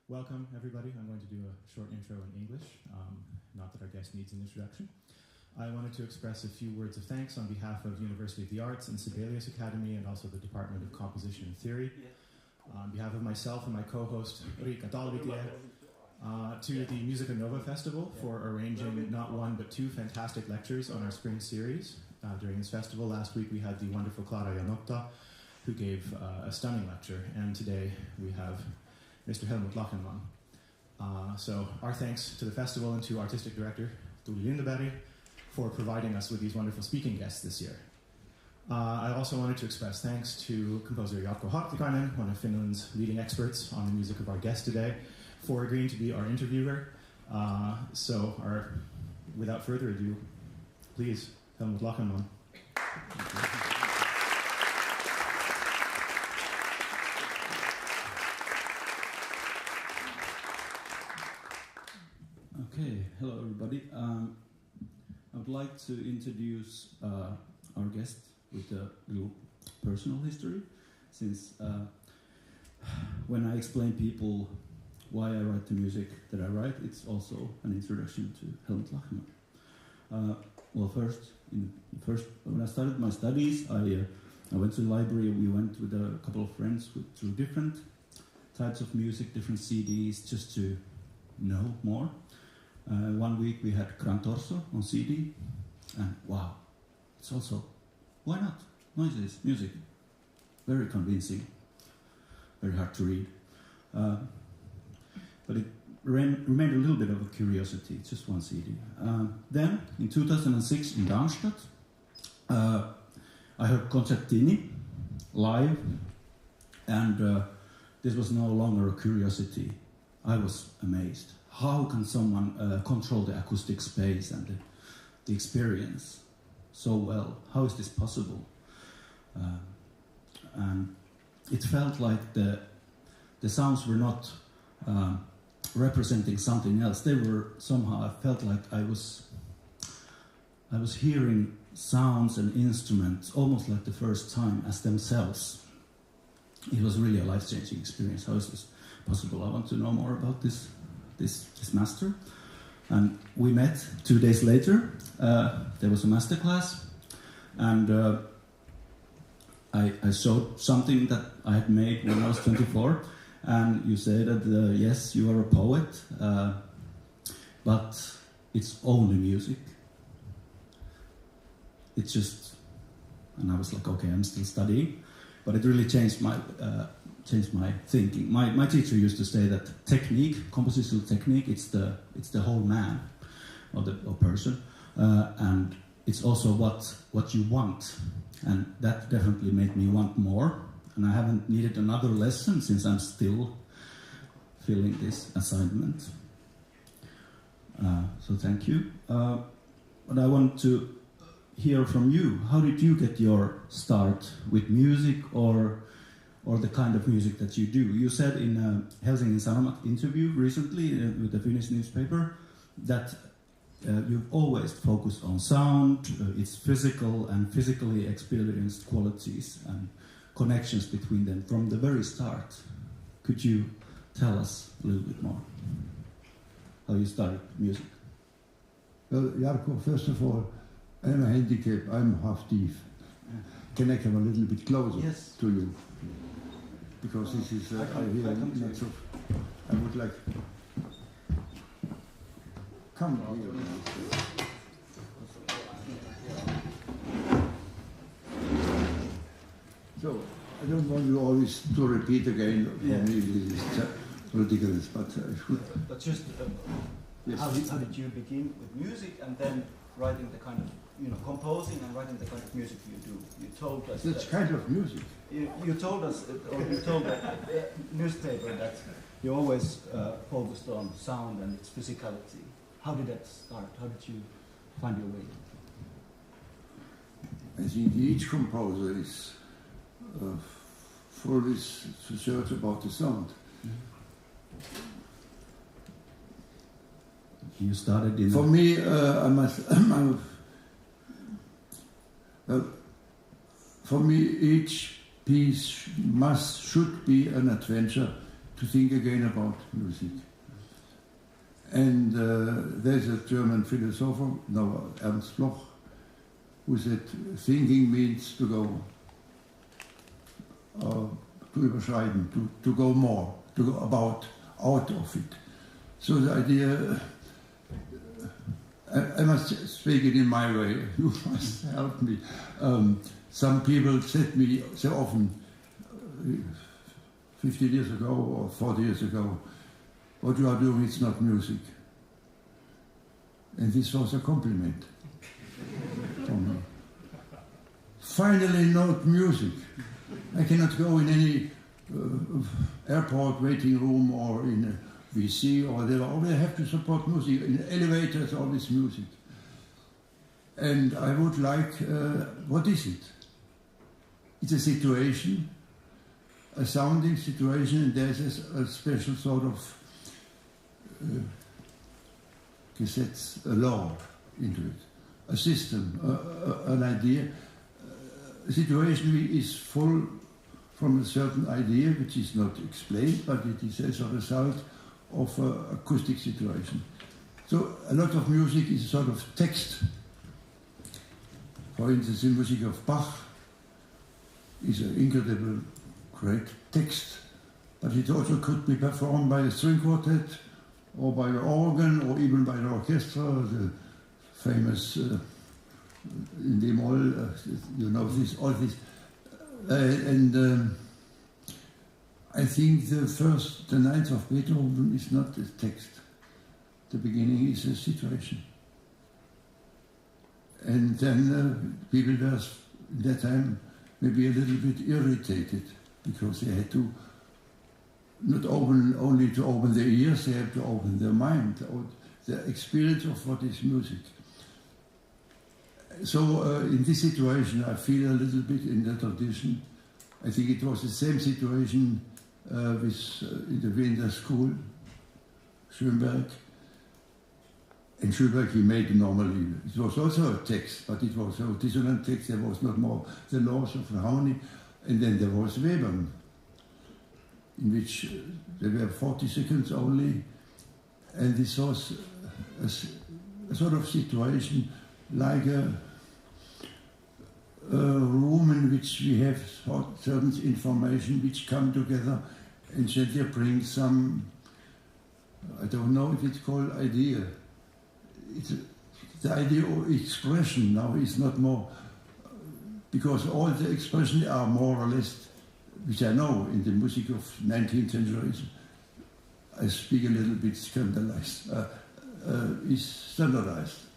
Welcome, everybody. I'm going to do a short intro in English, not that our guest needs an introduction. I wanted to express a few words of thanks on behalf of University of the Arts and Sibelius Academy and also the Department of Composition and Theory. On behalf of myself and my co-host, Riikka Talvitie, to the Musica Nova Festival for arranging not one but two fantastic lectures on our spring series. During this festival last week we had the wonderful Clara Janotta, who gave a stunning lecture, and today we have Mr. Helmut Lachenmann. So our thanks to the festival and to Artistic Director Tuuli Lindeberg for providing us with these wonderful speaking guests this year. I also wanted to express thanks to composer Jarkko Hartikainen, one of Finland's leading experts on the music of our guest today, for agreeing to be our interviewer. Without further ado, please, Helmut Lachenmann. Okay, hello everybody. I would like to introduce our guest with a little personal history, since when I explain people why I write the music that I write, it's also an introduction to Helmut Lachenmann. First, when I started my studies, I went to the library. We went with a couple of friends through different types of music, different CDs, just to know more. One week we had Gran Torso on CD, and wow, it's also, why not? Noises, music, very convincing, very hard to read. But it remained a little bit of a curiosity, just one CD. Then, in 2006 in Darmstadt, I heard Concertini live, and this was no longer a curiosity. I was amazed. How can someone control the acoustic space and the experience so well? How is this possible? And it felt like the sounds were not representing something else. They were somehow, I felt like I was hearing sounds and instruments almost like the first time as themselves. It was really a life-changing experience. How is this possible? I want to know more about this master. And we met 2 days later. There was a master class, and I showed something that I had made when I was 24, and you said that yes, you are a poet, but it's only music. It's just, and I was like, okay, I'm still studying, but it really changed my thinking. My teacher used to say that technique, compositional technique, it's the whole man or person, and it's also what you want, and that definitely made me want more. And I haven't needed another lesson since I'm still filling this assignment. So thank you. But I want to hear from you. How did you get your start with music, or the kind of music that you do? You said in a Helsingin Sanomat interview recently with the Finnish newspaper that you've always focused on sound, its physical and physically experienced qualities and connections between them from the very start. Could you tell us a little bit more how you started music? Well, Jarkko, first of all, I'm a handicap, I'm half deaf. Can I come a little bit closer to you? Because this is, I hear lots of, I would like, come here. So, I don't want you always to repeat again, for me this is ridiculous, but I should. But just, yes. how did you begin with music and then writing the kind of, composing and writing the kind of music you do? You told us That's kind of music. You told us, or you told the newspaper that you always focused on sound and its physicality. How did that start? How did you find your way? I think each composer is full to search about the sound. You started in... For me, for me, each piece should be an adventure to think again about music. And there's a German philosopher, now Ernst Bloch, who said, thinking means to go, to überschreiten, to go more, to go about, out of it. So the idea, I must speak it in my way, you must help me. Some people said me so often, 50 years ago or 40 years ago, what you are doing is not music. And this was a compliment for me. Finally, not music. I cannot go in any airport waiting room or in a VC or whatever. Always have to support music. In elevators, always music. And I would like, what is it? It's a situation, a sounding situation, and there's a special sort of Gesetz, a law into it, a system, an idea. A situation is full from a certain idea which is not explained, but it is as a result of an acoustic situation. So a lot of music is a sort of text. For instance, the music of Bach is an incredible, great text, but it also could be performed by a string quartet, or by the organ, or even by the orchestra, the famous in D moll, you know this, all this. I think the ninth of Beethoven is not a text. The beginning is a situation. And then people were, at that time, maybe a little bit irritated, because they had to not only to open their ears, they have to open their mind, the experience of what is music. So in this situation, I feel a little bit in the tradition. I think it was the same situation in the Wiener school, Schönberg. And Schönberg, he made normally, it was also a text, but it was a dissonant text. There was not more the laws of harmony. And then there was Webern, in which there were 40 seconds only, and this was a sort of situation like a room in which we have certain information which come together and gently bring some, I don't know if it's called idea. The idea of expression now is not more, because all the expressions are more or less, which I know in the music of 19th century, I speak a little bit scandalized, is standardized.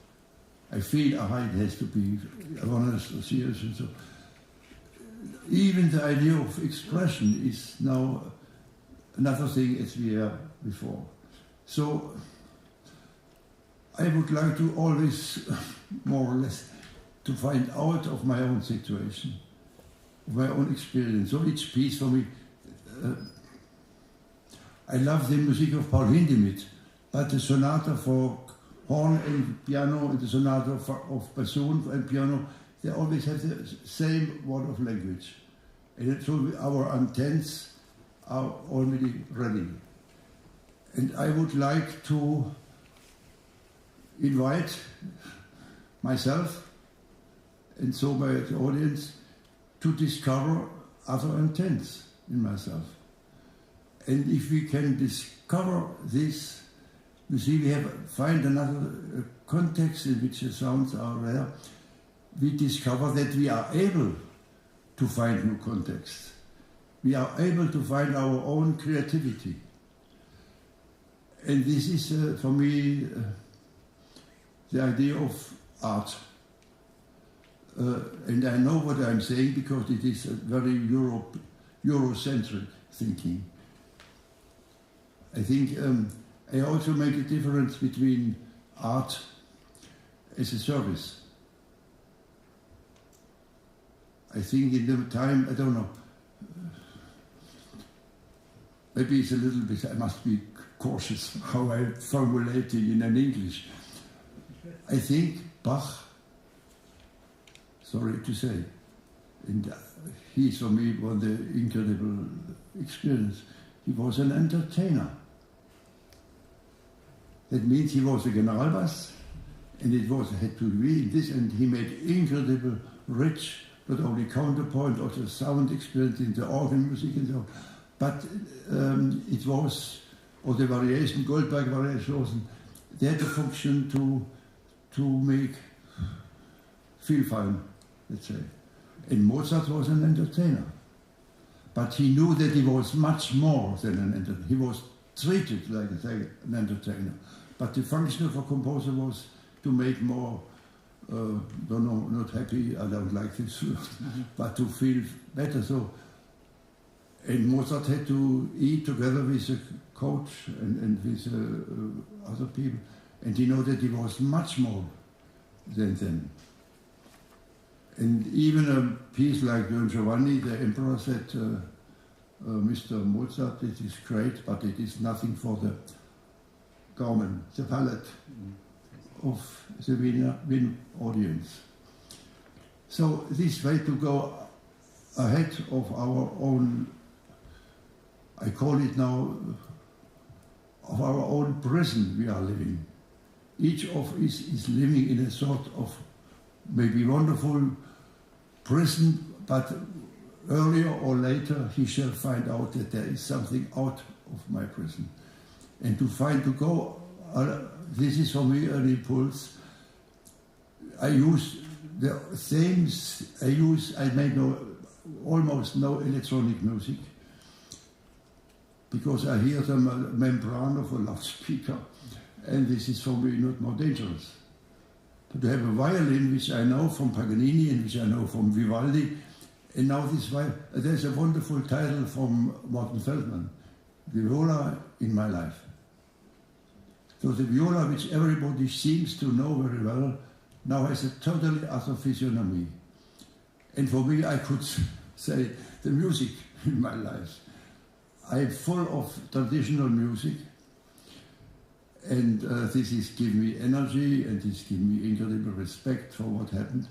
I feel it has to be honest or serious and so. Even the idea of expression is now another thing as we were before. So I would like to always, more or less, to find out of my own situation, my own experience. So each piece for me, I love the music of Paul Hindemith, but the sonata for horn and piano and the sonata of bassoon and piano, they always have the same word of language. And so our antennas are already ready. And I would like to invite myself and so my audience to discover other intents in myself. And if we can discover this, you see, we find another context in which the sounds are there. We discover that we are able to find new contexts. We are able to find our own creativity. And this is, for me, the idea of art. And I know what I'm saying because it is a very Eurocentric thinking. I think I also make a difference between art as a service. I think in the time, I don't know, maybe it's a little bit, I must be cautious how I formulate it in an English. I think Bach, sorry to say, and he's for me one of the incredible experience. he was an entertainer. That means he was a generalbass, and had to be this, and he made incredible, rich, not only counterpoint, also sound experience in the organ music and so on. But it was, or the variation, Goldberg variation, they had a function to make feel fine, let's say. And Mozart was an entertainer. But he knew that he was much more than an entertainer. He was treated like an entertainer. But the function of a composer was to make more, not happy, I don't like this word, but to feel better. So, and Mozart had to eat together with a coach and with other people. And he knew that he was much more than them. And even a piece like Don Giovanni, the emperor said, Mr. Mozart, it is great, but it is nothing for the Gaumen, the palate of the Wien audience. So this way to go ahead of our own, I call it now, of our own prison we are living. Each of us is living in a sort of maybe wonderful prison, but earlier or later he shall find out that there is something out of my prison. And to go, this is for me an impulse. I made almost no electronic music, because I hear the membrane of a loudspeaker, and this is for me not more dangerous. To have a violin, which I know from Paganini and which I know from Vivaldi, and now there's a wonderful title from Morten Feldman, Viola in My Life. So the viola, which everybody seems to know very well, now has a totally other physiognomy. And for me, I could say the music in my life. I'm full of traditional music, and this is giving me energy, and this gives me incredible respect for what happened.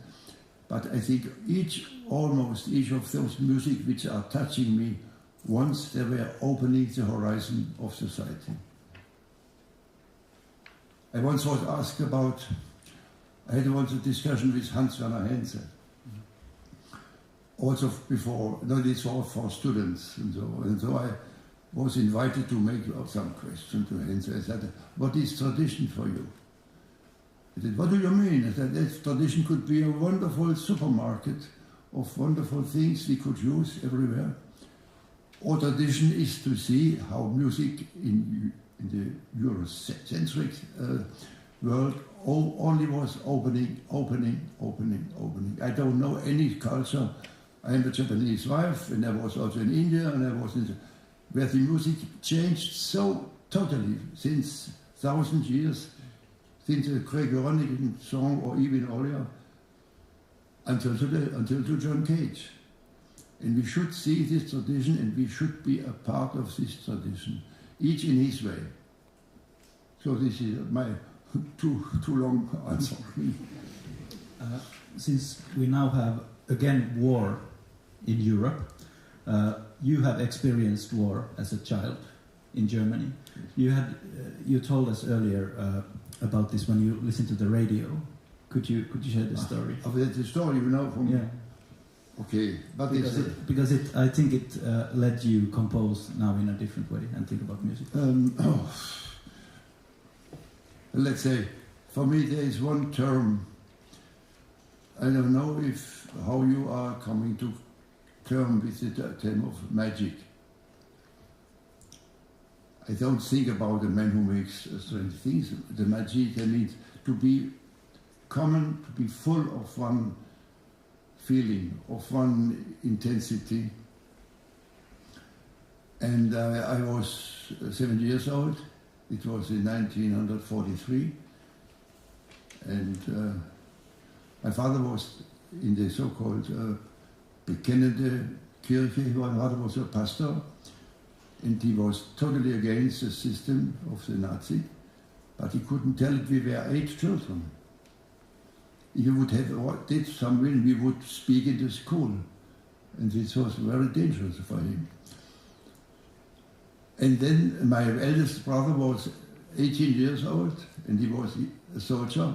But I think almost each of those music which are touching me, once they were opening the horizon of society. I once was asked about, I had once a discussion with Hans-Werner Henze, also before, this was for students, and so I was invited to make some question to Henze. I said, what is tradition for you? He said, what do you mean? I said, that tradition could be a wonderful supermarket of wonderful things we could use everywhere. Or tradition is to see how music in the Eurocentric world only was opening. I don't know any culture. I am a Japanese wife, and I was also in India, and I was where the music changed so totally since 1,000 years, since the Gregorian song or even earlier, until to John Cage. And we should see this tradition, and we should be a part of this tradition, each in his way. So this is my too long answer. Since we now have, again, war in Europe, you have experienced war as a child in Germany. You told us earlier about this when you listened to the radio. Could you share the story? The story, from... Yeah. Okay, but because I think it led you compose now in a different way and think about music. Let's say, for me there is one term. I don't know how you are coming to term with the term of magic. I don't think about a man who makes strange things. The magic, I mean, to be common, to be full of one feeling, of one intensity. And I was 7 years old. It was in 1943. And my father was in the so-called bekennende Kirche. My father was a pastor, and he was totally against the system of the Nazi. But he couldn't tell it. We were 8 children. If you would have did something, we would speak in the school. And this was very dangerous for him. And then my eldest brother was 18 years old, and he was a soldier.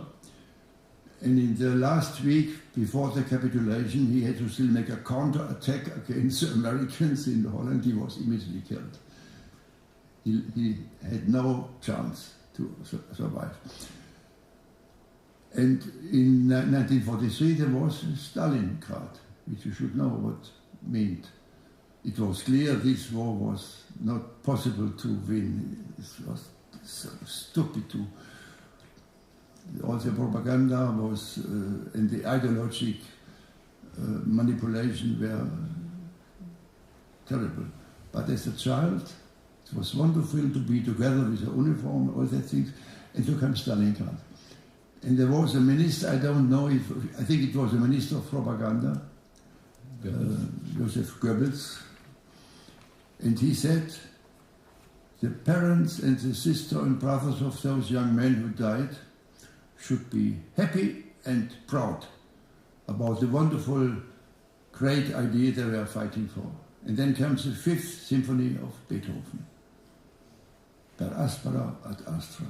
And in the last week before the capitulation, he had to still make a counter-attack against the Americans in Holland. He was immediately killed. He had no chance to survive. And in 1943 there was Stalingrad, which you should know what meant. It was clear this war was not possible to win. It was so stupid to. All the propaganda was and the ideological manipulation were terrible. But as a child, it was wonderful to be together with the uniform, all that things, and to come Stalingrad. And there was a minister, I don't know if, I think it was a minister of propaganda, Joseph Goebbels, and he said, the parents and the sister and brothers of those young men who died should be happy and proud about the wonderful, great idea they were fighting for. And then comes the Fifth Symphony of Beethoven, Per aspera ad astra.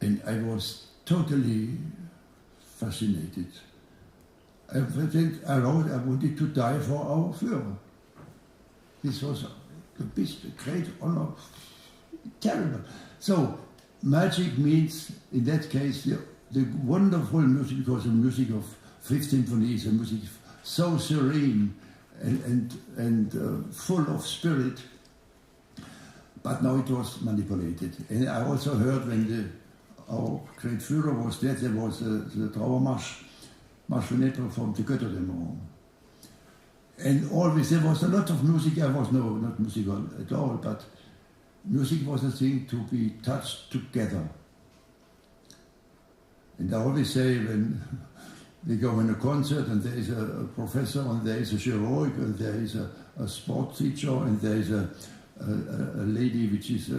And I was totally fascinated. I wrote, I wanted to die for our Führer. This was a great honor, terrible. So, magic means, in that case, the wonderful music, because the music of Fifth Symphony is a music so serene and full of spirit. But now it was manipulated. And I also heard when our great Führer was dead, there was the Trauermarsch, Marsch funèbre from the Götterdämmerung. And always there was a lot of music. I was not musical at all, but music was a thing to be touched together. And I always say when we go in a concert and there is a professor and there is a chirurg and there is a sport teacher and there is a lady which is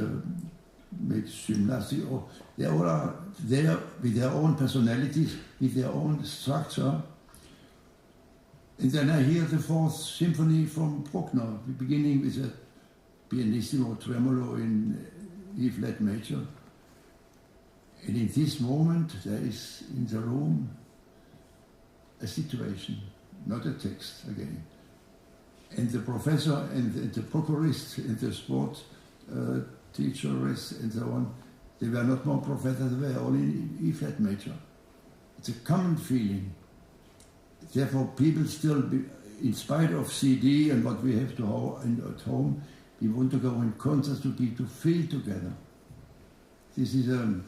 makes gymnastics, or they all are there with their own personalities, with their own structure. And then I hear the Fourth Symphony from Bruckner, beginning with a pianissimo tremolo in E flat major. And in this moment, there is in the room a situation, not a text again. And the professor and the procurist and the sport teachers and so on, they were not more professors, they were all in E flat major. It's a common feeling. Therefore, people still, in spite of CD and what we have at home, we want to go in concerts to feel together. This is a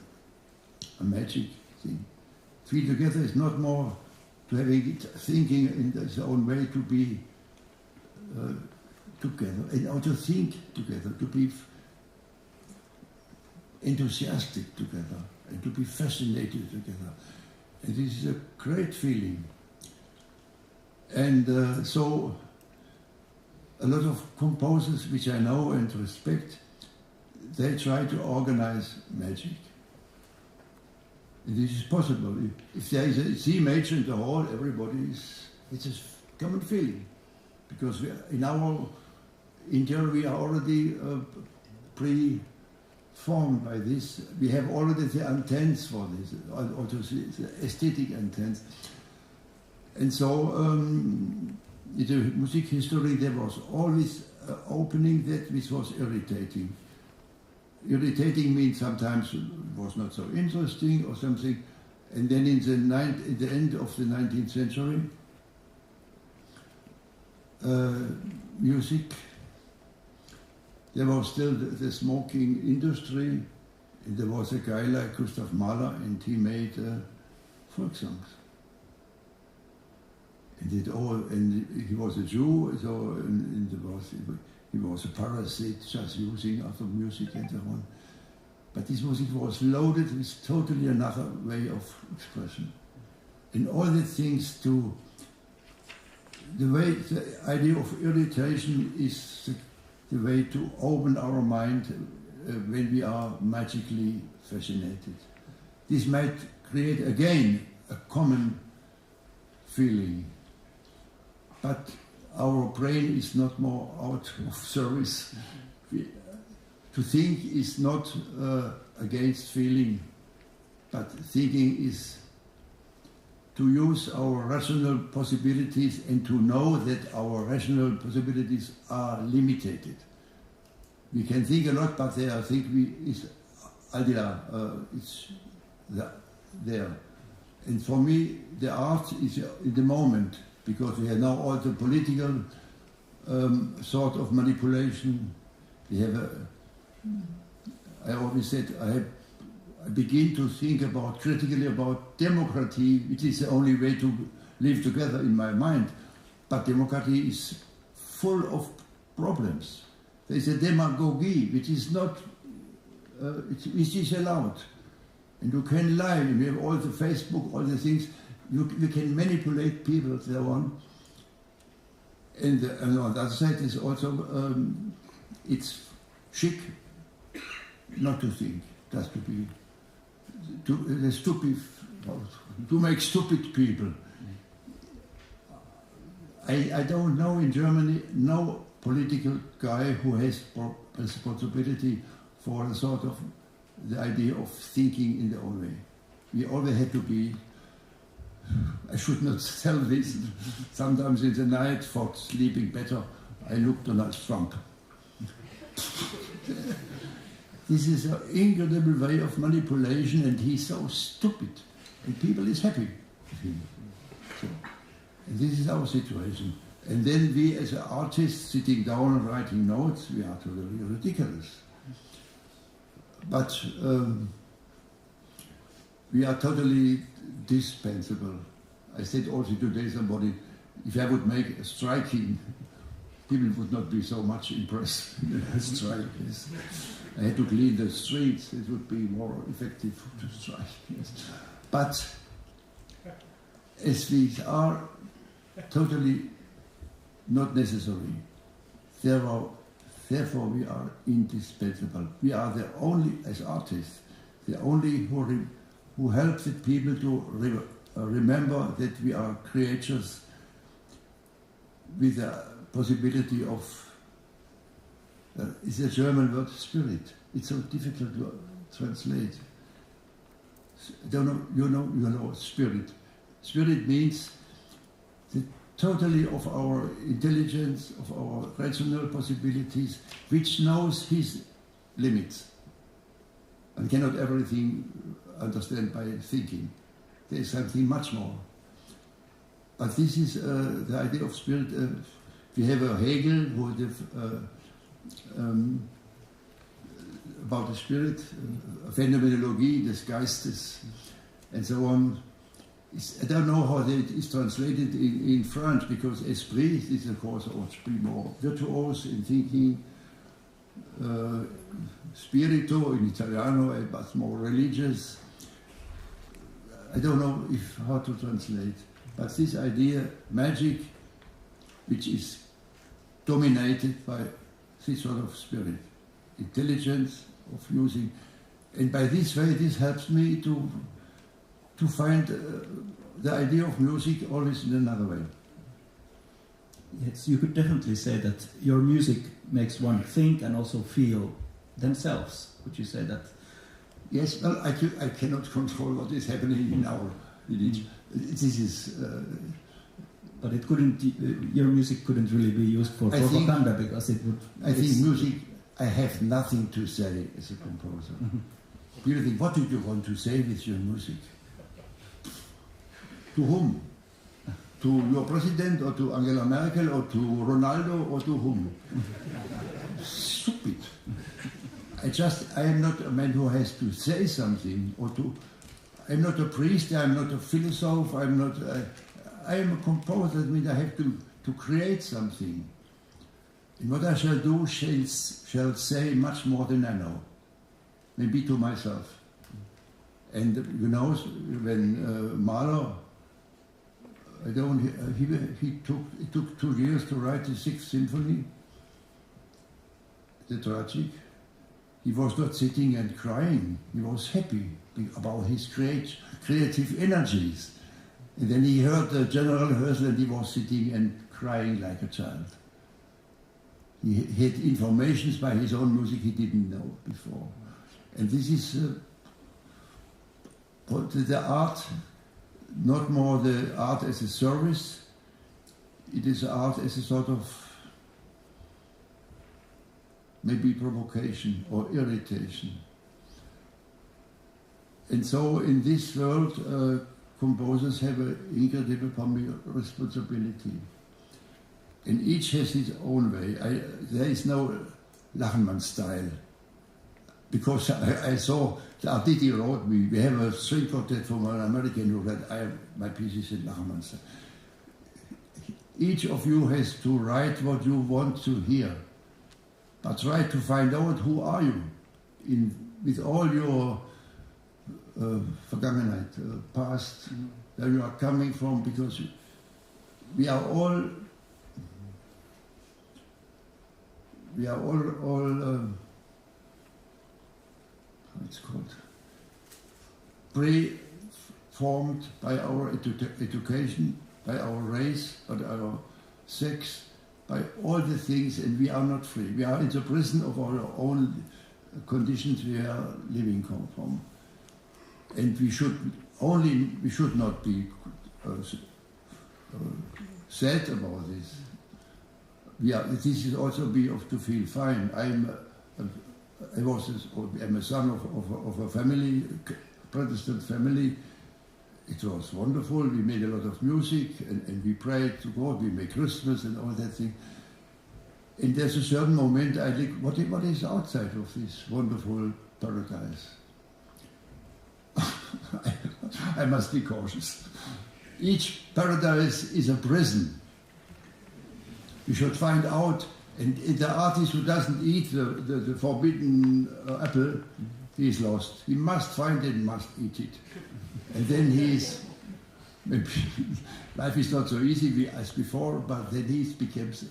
magic thing. Feel together is not more to having it thinking in its own way, to be together, and also think together, to be enthusiastic together, and to be fascinated together. And this is a great feeling. And so a lot of composers which I know and respect, they try to organize magic. And this is possible. If there is a C major in the hall, everybody it's a common feeling. Because in our interior we are already pre-formed by this. We have already the antennas for this, also the aesthetic antennas. And so in the music history there was always opening that which was irritating. Irritating means sometimes it was not so interesting or something. And then in the end of the 19th century, music, there was still the smoking industry, and there was a guy like Gustav Mahler, and he made folk songs. And he was a Jew, so he was a parasite, just using other music and so on. But this music was loaded with totally another way of expression. And all the things the idea of irritation is the way to open our mind when we are magically fascinated. This might create again a common feeling. But our brain is not more out of service. To think is not against feeling, but thinking is to use our rational possibilities and to know that our rational possibilities are limited. We can think a lot, but there I think it's there. And for me, the art is in the moment, because we have now all the political sort of manipulation. We have I always said I begin to think critically about democracy, which is the only way to live together in my mind. But democracy is full of problems. There is a demagogy which is not, which is allowed. And you can lie, and we have all the Facebook, all the things, you can manipulate people and so on. And on the other side is also, it's chic not to think, just to be, to make stupid people. I don't know in Germany no political guy who has responsibility for a sort of the idea of thinking in their own way. We always have to be, I should not tell this, sometimes in the night for sleeping better, I look Donald Trump. This is an incredible way of manipulation, and he's so stupid, and people is happy with him. So, and this is our situation. And then we as artists sitting down and writing notes, we are totally ridiculous. But we are totally dispensable. I said also today somebody, if I would make a striking, people would not be so much impressed. Strike, yes. I had to clean the streets, it would be more effective to strike. Yes. But as we are totally not necessary, therefore we are indispensable. We are the only, as artists, the only who help the people to remember that we are creatures with the possibility of, it's a German word, spirit. It's so difficult to translate. I don't know, you know spirit. Spirit means the totally of our intelligence, of our rational possibilities, which knows his limits and cannot everything understand by thinking. There is something much more. But this is the idea of spirit. We have a Hegel who about the spirit, Phänomenologie des Geistes, and so on. I don't know how it is translated in French, because esprit is of course more virtuose in thinking, spirito in Italiano, but more religious. I don't know how to translate, but this idea, magic, which is dominated by this sort of spirit, intelligence of using, and by this way, this helps me to find the idea of music always in another way. Yes, you could definitely say that your music makes one think and also feel themselves. Would you say that? Yes, well, I cannot control what is happening in our village. This is. But it couldn't. Your music couldn't really be used for propaganda, because it would. I think music. I have nothing to say as a composer. People think, what do you want to say with your music? To whom? To your president, or to Angela Merkel, or to Ronaldo, or to whom? Stupid. I am not a man who has to say something, I'm not a priest, I'm not a philosopher, I am a composer. That means I have to create something. And what I shall do shall say much more than I know, maybe to myself. And you know, when Mahler, it took 2 years to write the 6th Symphony, the tragic. He was not sitting and crying. He was happy about his creative energies. And then he heard the general rehearsal, and he was sitting and crying like a child. He had informations by his own music he didn't know before. And this is the art, not more the art as a service, it is art as a sort of maybe provocation or irritation. And so in this world, composers have an incredible responsibility. And each has his own way. There is no Lachenmann style. Because I saw, the Arditi wrote me, we have a string quartet from an American who said, my piece is in Lachenmann style. Each of you has to write what you want to hear. But try to find out who are you with all your Vergangenheit, past, where you are coming from, because we are all how it's called, pre-formed by our education, by our race, by our sex, by all the things, and we are not free. We are in the prison of our own conditions we are living from. And we should not be sad about this. This is also to feel fine. I'm a son of a family, Protestant family. It was wonderful. We made a lot of music and we prayed to God. We made Christmas and all that thing. And there's a certain moment I think, what is outside of this wonderful paradise? I must be cautious. Each paradise is a prison. We should find out, and the artist who doesn't eat the forbidden apple, he is lost. He must find it, must eat it. And then maybe life is not so easy as before, but then he becomes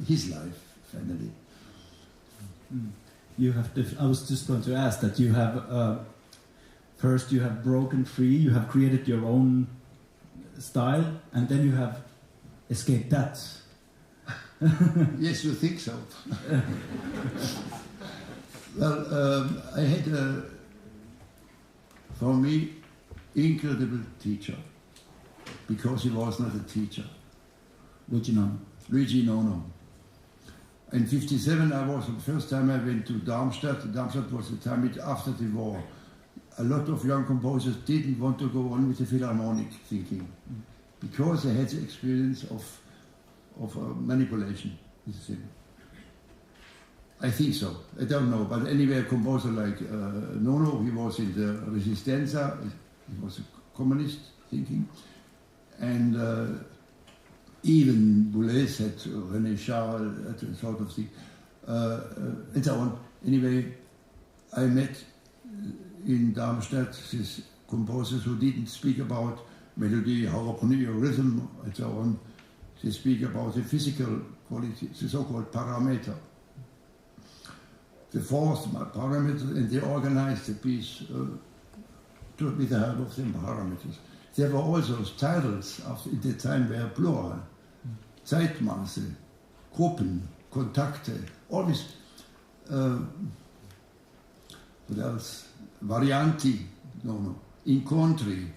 his life, finally. You have. I was just going to ask that you have. First, you have broken free. You have created your own style, and then you have escaped that. Yes, you think so. Well, I had for me, incredible teacher, because he was not a teacher. Luigi Nono. In '57, I was the first time I went to Darmstadt. Darmstadt was the time after the war. A lot of young composers didn't want to go on with the philharmonic thinking, because they had the experience of manipulation. I think so. I don't know, but anyway, a composer like Nono, he was in the Resistenza. He was a communist thinking, and even Boulez had René Char, that sort of thing, and so on. Anyway, I met in Darmstadt these composers who didn't speak about melody, harmony, or rhythm, and so on. They speak about the physical quality, the so-called parameter. The fourth parameter, and they organized the piece with the help of the parameters. There were also titles in the time were plural. Zeitmaße, Gruppen, Kontakte, all this. What else? Varianti, incontri,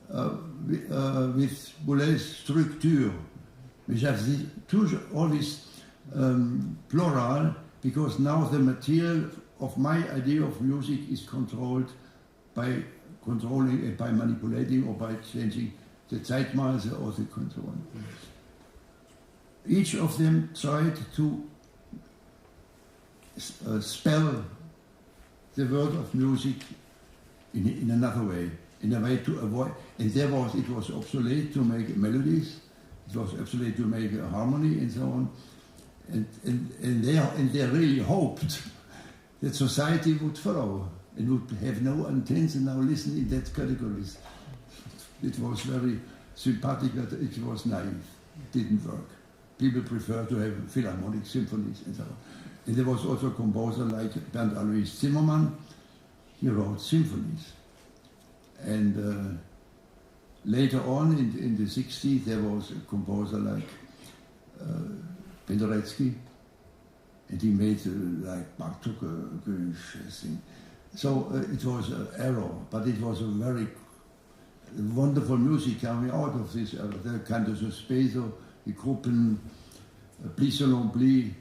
with Boulez structure. We have always plural, because now the material of my idea of music is controlled by controlling, by manipulating, or by changing the Zeitmaße or the control. Each of them tried to spell the word of music in another way, in a way to avoid. And it was obsolete to make melodies. It was obsolete to make a harmony and so on. And they really hoped that society would follow and would have no intention now listen in that categories. It was very sympathetic, but it was naive. It didn't work. People prefer to have philharmonic symphonies and so on. And there was also a composer like Bernd Alois Zimmermann. He wrote symphonies. And later on, in the 60s, there was a composer like Penderecki, and he made like Bartok thing. So it was an error, but it was a very wonderful music coming out of this error. The Canto Sospeso, the Gruppen, Pli Selon Pli.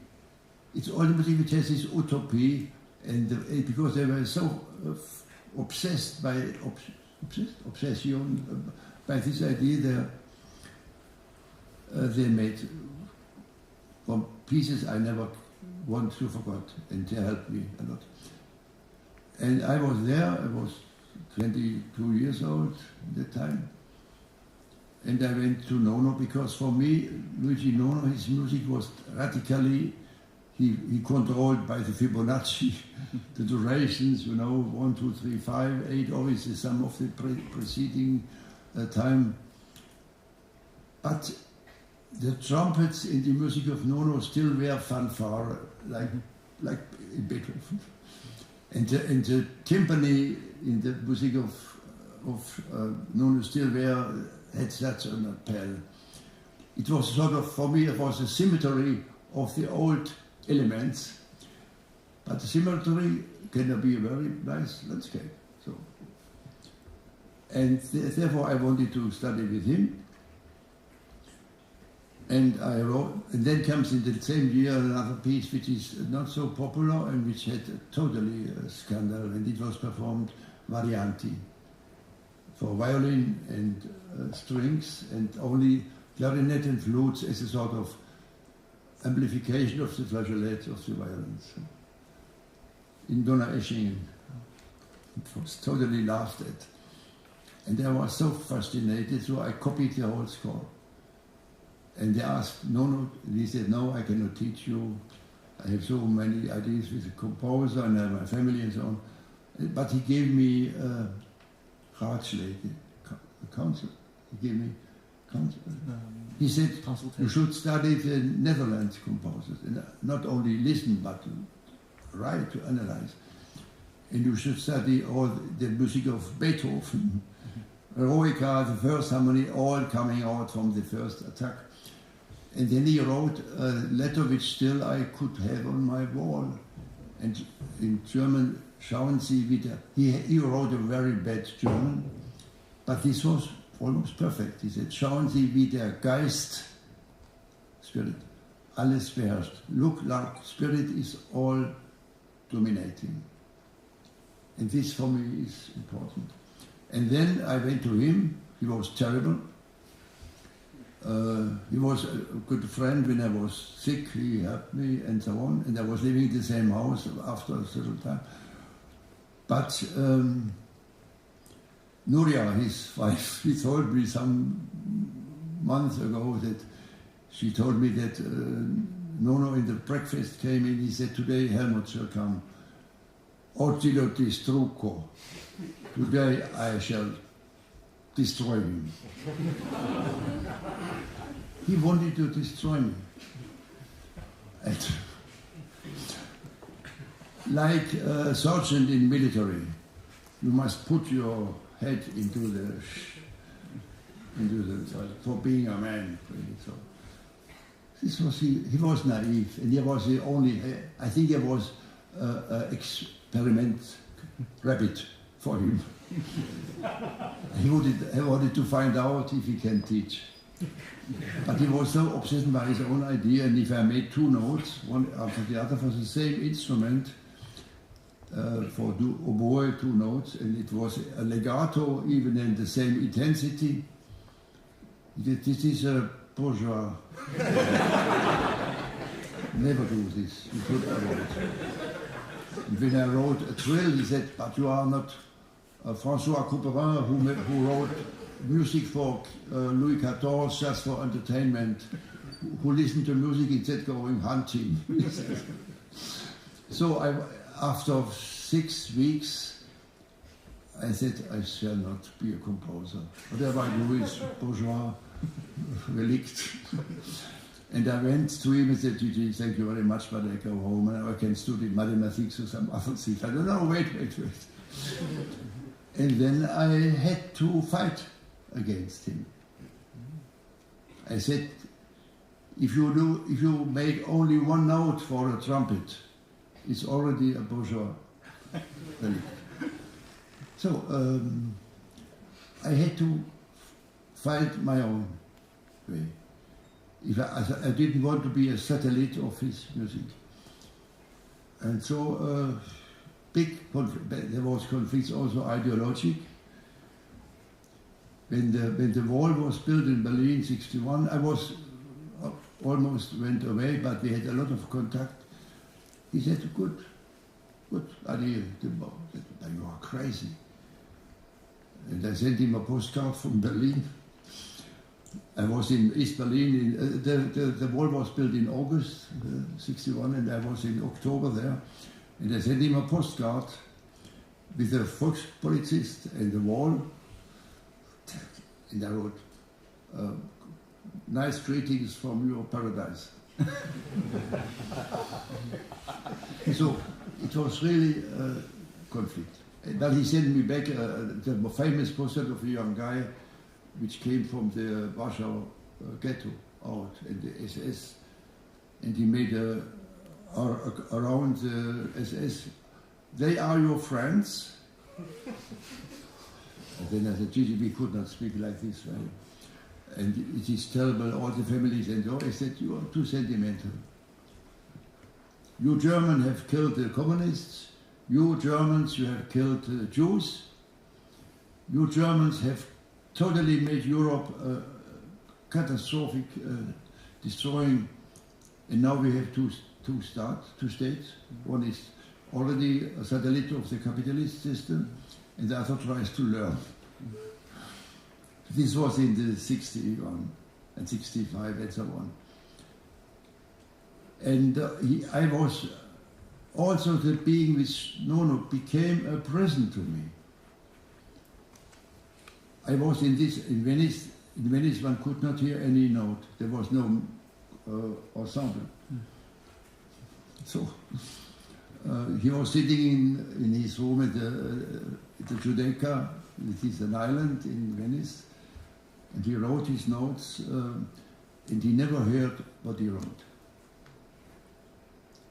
It's all the music which has this utopia, and because they were so obsessed by obsession by this idea, they made pieces I never want to forget, and they helped me a lot. And I was there. I was 22 years old at that time, and I went to Nono because for me, Luigi Nono, his music was radically. He controlled by the Fibonacci, the durations, 1, 2, 3, 5, 8, always the sum of the preceding time. But the trumpets in the music of Nono still were fanfare, like in Beethoven. And the timpani in the music of Nono still had such an appeal. It was sort of, for me, it was a symmetry of the old elements, but the symmetry can be a very nice landscape. So, and therefore I wanted to study with him. And I wrote, and then comes in the same year another piece which is not so popular and which had totally a scandal, and it was performed Varianti for violin and strings, and only clarinet and flutes as a sort of amplification of the flageolets of the violins in Donaueschingen. It was totally laughed at. And I was so fascinated, so I copied the whole score. And they asked, he said, no, I cannot teach you. I have so many ideas with the composer and I have my family and so on. But he gave me Ratschläge, counsel. He gave me counsel. He said, you should study the Netherlands composers, and not only listen, but to write, to analyze. And you should study all the music of Beethoven, Eroica, the first harmony, all coming out from the first attack. And then he wrote a letter which still I could have on my wall. And in German, schauen Sie wieder. He wrote a very bad German, but this was almost perfect. He said, schauen Sie wie der Geist, spirit, alles beherrscht. Look like spirit is all dominating. And this for me is important. And then I went to him. He was terrible. He was a good friend when I was sick. He helped me and so on. And I was living in the same house after a certain time. But Nuria, his wife, she told me some months ago that she told me that Nono in the breakfast came in. He said, today Helmut shall come. Oggi lo distruggo. Today I shall destroy him. He wanted to destroy me. And like a sergeant in military, you must put your head into the for being a man. So this was he was naive, and he was the only. I think he was experiment rabbit for him. He wanted to find out if he can teach. But he was so obsessed by his own idea, and if I made two notes, one after the other for the same instrument, for oboe, two notes, and it was a legato even in the same intensity. This is a bourgeois. Never do this. You should avoid it. And when I wrote a trill, he said, but you are not François Couperin, who wrote music for Louis XIV just for entertainment, who listened to music instead going hunting. So after 6 weeks, I said, I shall not be a composer. Whatever I do is bourgeois, relict. And I went to him and said, Gigi, thank you very much, but I go home and I can study mathematics or some other things. I don't know, wait. And then I had to fight against him. I said, if you make only one note for a trumpet, it's already a bourgeois. So I had to find my own way. I didn't want to be a satellite of his music. And so there was conflicts also ideologic. When the wall was built in Berlin in '61, I was almost went away, but we had a lot of contact. He said, good idea. You are crazy. And I sent him a postcard from Berlin. I was in East Berlin. The wall was built in August '61, and I was in October there. And I sent him a postcard with a Volkspolizist and the wall. And I wrote, nice greetings from your paradise. So it was really a conflict. But he sent me back the famous portrait of a young guy which came from the Warsaw ghetto out and the SS. And he made around the SS, they are your friends. And then I said, we could not speak like this, right? And it is terrible, all the families and all. I said, you are too sentimental. You Germans have killed the communists. You Germans, you have killed the Jews. You Germans have totally made Europe catastrophic, destroying. And now we have two states. One is already a satellite of the capitalist system, and the other tries to learn. This was in the 61 and 65 and so on. And I was also the being which became a prison to me. I was in Venice. In Venice one could not hear any note. There was no ensemble. So he was sitting in his room at the Giudecca. It is an island in Venice. And he wrote his notes, and he never heard what he wrote.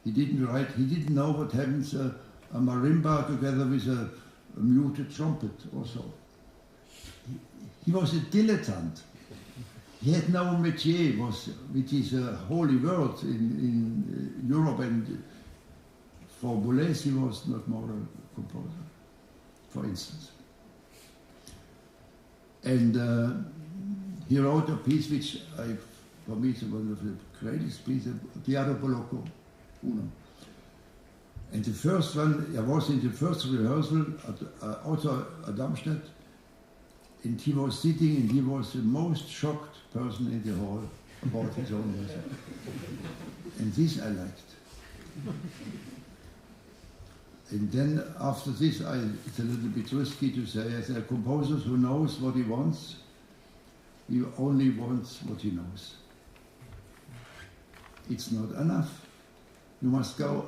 He didn't write, he didn't know what happens a marimba together with a muted trumpet or so. He was a dilettante. He had no métier, which is a holy word in Europe, and for Boulez he was not more a composer, for instance. And he wrote a piece which for me is one of the greatest pieces, Piano Bolocco Uno. And the first one, I was in the first rehearsal also at Darmstadt, and he was sitting and he was the most shocked person in the hall about his own music. And this I liked. And then after this, it's a little bit risky to say, as a composer who knows what he wants, he only wants what he knows. It's not enough. You must go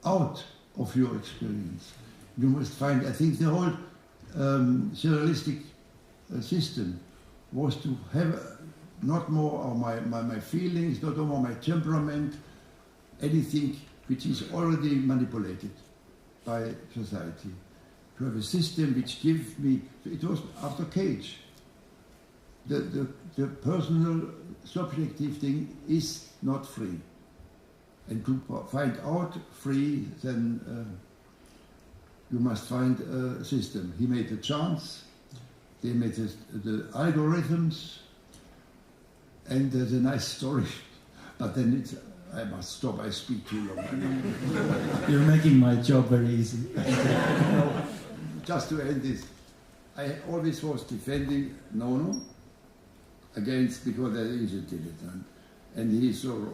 out of your experience. You must find, I think the whole surrealistic system was to have not more of my feelings, not more my temperament, anything which is already manipulated by society. To have a system which gives me, it was after Cage. The personal subjective thing is not free. And to find out free, then you must find a system. He made the charts, they made the algorithms, and there's a nice story. But then I must stop, I speak too long. You're making my job very easy. Just to end this, I always was defending Nono against, because there is a dilettante, and he's so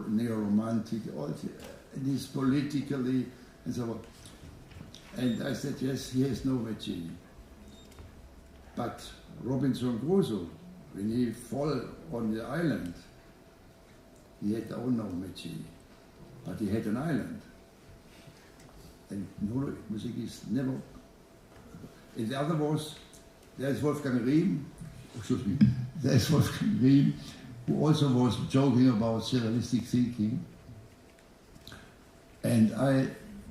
neo-romantic, and he's politically, and so on. And I said, yes, he has no métier. But Robinson Crusoe, when he fell on the island, he had no métier, but he had an island. And no music is never. And the other was, there's Wolfgang Riem, who also was joking about surrealistic thinking. And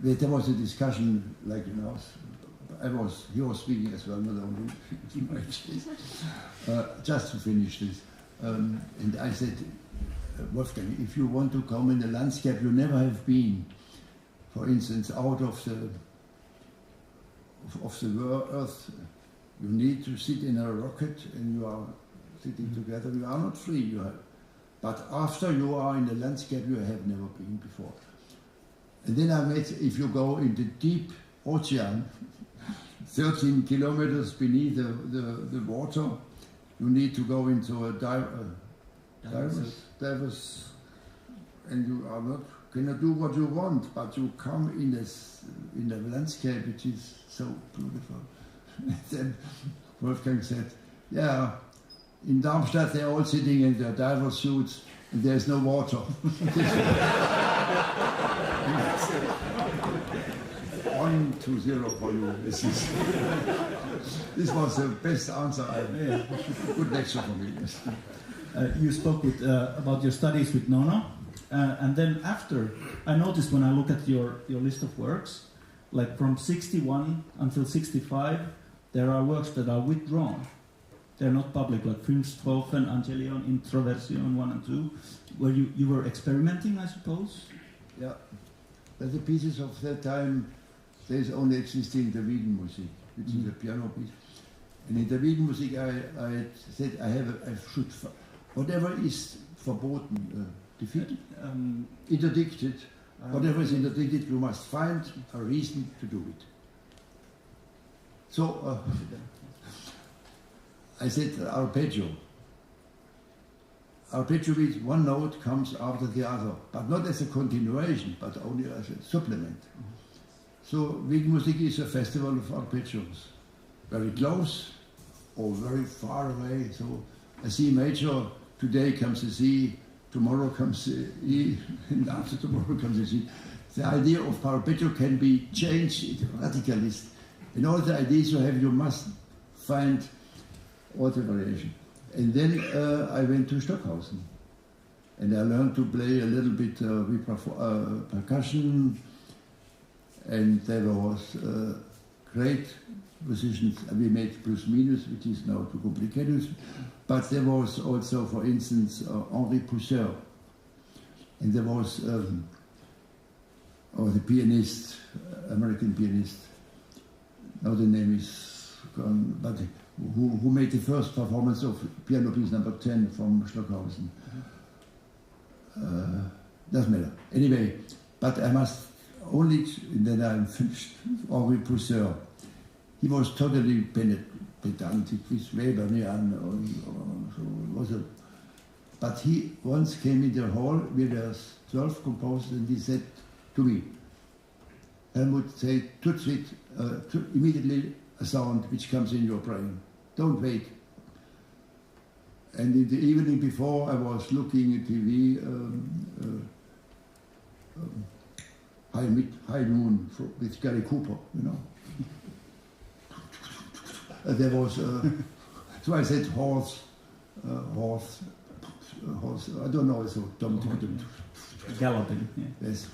there was a discussion, like, you know, he was speaking as well, not only in my case, just to finish this. And I said, Wolfgang, if you want to come in a landscape you never have been, for instance, out of the earth, you need to sit in a rocket and you are sitting together, you are not free. But after you are in a landscape you have never been before. And then I met, if you go in the deep ocean, 13 kilometers beneath the water, you need to go into a divers, and you cannot do what you want, but you come in a landscape which is so beautiful. And then Wolfgang said, yeah, in Darmstadt they're all sitting in their diver suits and there's no water. 1-0 for you. This was the best answer I made. Good lecture for me. Yes. You spoke about your studies with Nono, and then after, I noticed when I look at your list of works, like from 61 until 65, there are works that are withdrawn. They're not public, like Filmstrophen, Angelion, Introversion 1 and 2, where you were experimenting, I suppose? Yeah. But the pieces of that time, there's only existing the Wien music, which is a piano piece. And in the Wien music, I said I should, whatever is verboten, defeated, interdicted, whatever is interdicted, you must find a reason to do it. So I said arpeggio. Arpeggio means one note comes after the other, but not as a continuation, but only as a supplement. So Wien music is a festival of arpeggios, very close or very far away. So a C major, today comes a C, tomorrow comes a E, and after tomorrow comes a C. The idea of arpeggio can be changed radically. In all the ideas you have, you must find all the variation. And then I went to Stockhausen, and I learned to play a little bit with percussion, and there was great musicians. We made plus minus, which is now too complicated, but there was also, for instance, Henri Pousseur, and there was the pianist, American pianist, now the name is gone, but who made the first performance of piano piece number 10 from Stockhausen. Doesn't matter. Anyway, but I must only, then I'm finished, Henri Pousseur. He was totally pedantic with Weberian, but he once came in the hall, we were 12 composers, and he said to me, Helmut, say tout de suite, immediately a sound which comes in your brain. Don't wait. And in the evening before, I was looking at TV, High Noon with Gary Cooper, you know. There was, so I said horse, I don't know, so galloping. Yeah. Yes.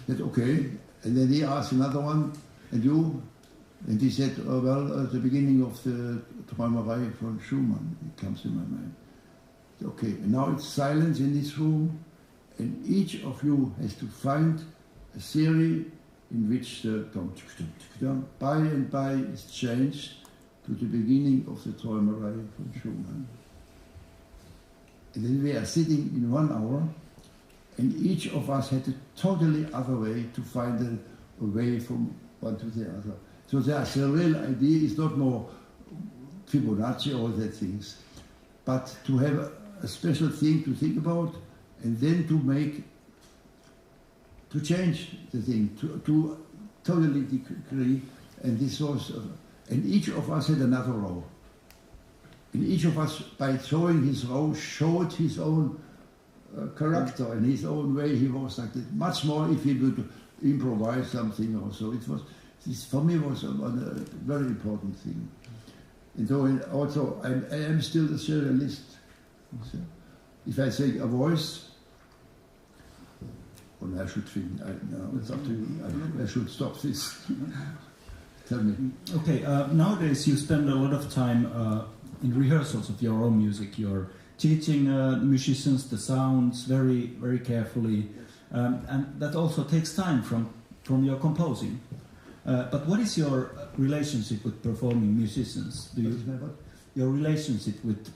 Said, okay. And then he asked another one, and you? And he said, oh, well, at the beginning of the Träumerei von Schumann, it comes in my mind. Okay, and now it's silence in this room, and each of you has to find a series in which the by and by is changed to the beginning of the Träumerei von Schumann. And then we are sitting in 1 hour, and each of us had a totally other way to find a way from one to the other. So the real idea is not more Fibonacci or that things, but to have a special thing to think about, and then to change the thing, to totally decree. And this was, and each of us had another role. And each of us, by showing his role, showed his own character in his own way. He was like that. Much more if he would improvise something also. It was, this for me was a very important thing. And so also I am still a serialist, So if I say a voice, well, I should think, it's up to you. I should stop this. Tell me. Okay, nowadays you spend a lot of time in rehearsals of your own music. You're teaching musicians the sounds very, very carefully, and that also takes time from your composing. But what is your relationship with performing musicians? Your relationship with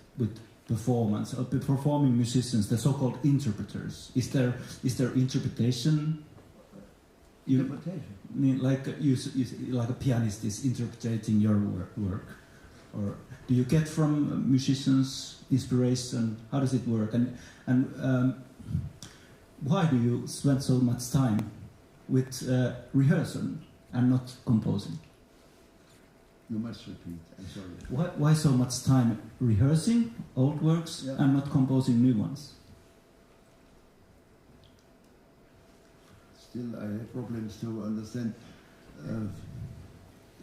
performance or performing musicians, the so-called interpreters? Is there interpretation? Interpretation. Like a pianist is interpreting your work, or do you get from musicians inspiration? How does it work? And why do you spend so much time with rehearsing and not composing? You must repeat. I'm sorry. Why so much time rehearsing old works and not composing new ones? Still, I have problems to understand.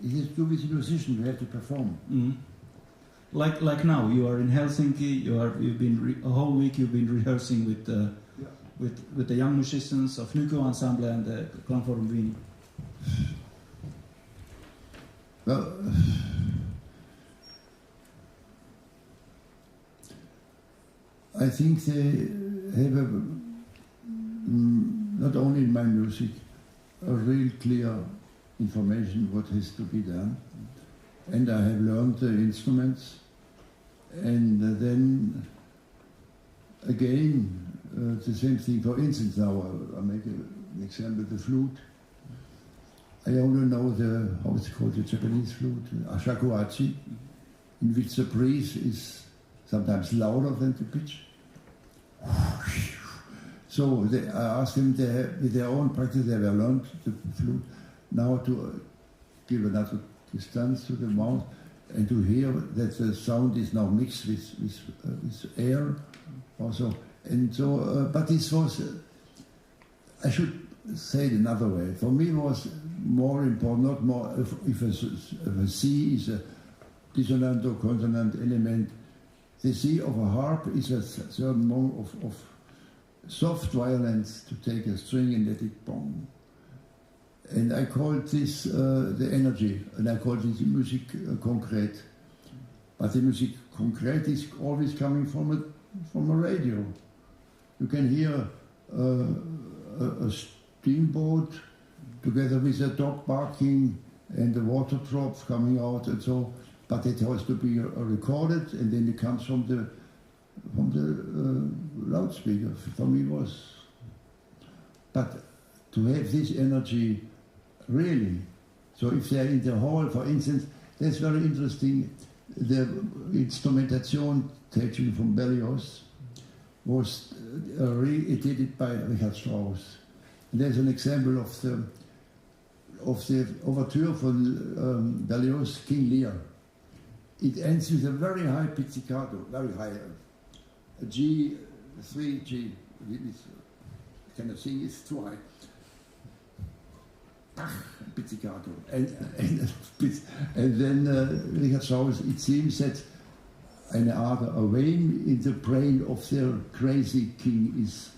It has to do with the musician. You have to perform. Mm. Like now, you are in Helsinki. You've been a whole week. You've been rehearsing with the young musicians of Nyky Ensemble and the Klangforum Wien. Well, I think they have not only in my music, a real clear information what has to be done. And I have learned the instruments. And then again, the same thing. For instance, now I make an example, the flute. I only know how it's called, the Japanese flute, shakuhachi, in which the breeze is sometimes louder than the pitch. So I asked them, with their own practice, they have learned the flute, now to give another distance to the mouth and to hear that the sound is now mixed with air also. And so, but this was, I should say it another way. For me, it was more important, not more if a C is a dissonant or consonant element. The C of a harp is a certain amount of soft violence to take a string and let it bong. And I called this the energy, and I called it the musique concrète. But the musique concrète is always coming from a radio. You can hear a steamboat together with a dog barking and the water drops coming out and so, but it has to be recorded, and then it comes from the loudspeaker. For me was, but to have this energy really, so if they're in the hall, for instance, that's very interesting. The instrumentation taken from Berlioz was re-edited by Richard Strauss. And there's an example of the overture from Berlioz, King Lear. It ends with a very high pizzicato, very high, a G, 3G. I cannot sing, it's too high. Pizzicato. And then Richard Strauss, it seems that a vein in the brain of their crazy king is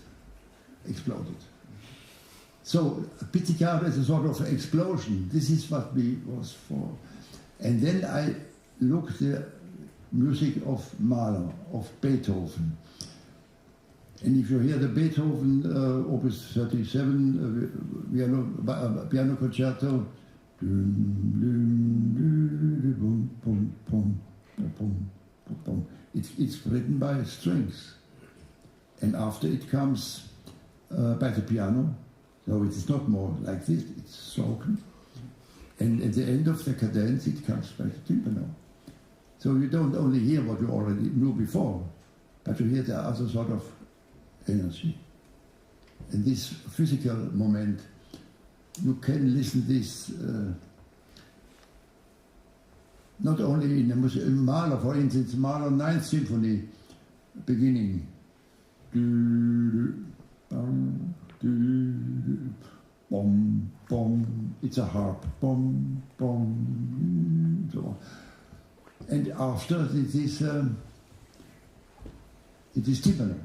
exploded. So pizzicato is a sort of explosion. This is what we was for. And then I looked the music of Mahler, of Beethoven. And if you hear the Beethoven Opus 37 piano concerto, it's written by strings. And after it comes by the piano, so it is not more like this, it's spoken. And at the end of the cadence, it comes by the timpano. So you don't only hear what you already knew before, but you hear the other sort of energy. And this physical moment, you can listen this not only in the music, in Mahler, for instance, Mahler 9th Symphony, beginning. Bom, bom, it's a harp, bom, bom, so. And after this it is timpano,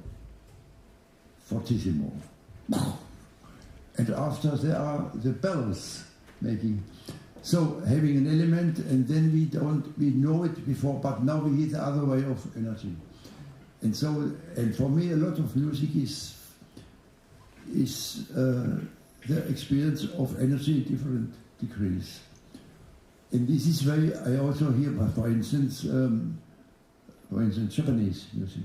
fortissimo. And after there are the bells making. So having an element, and then we know it before, but now we hear the other way of energy. And so, and for me, a lot of music is the experience of energy in different degrees. And this is why I also hear, for instance, Japanese music.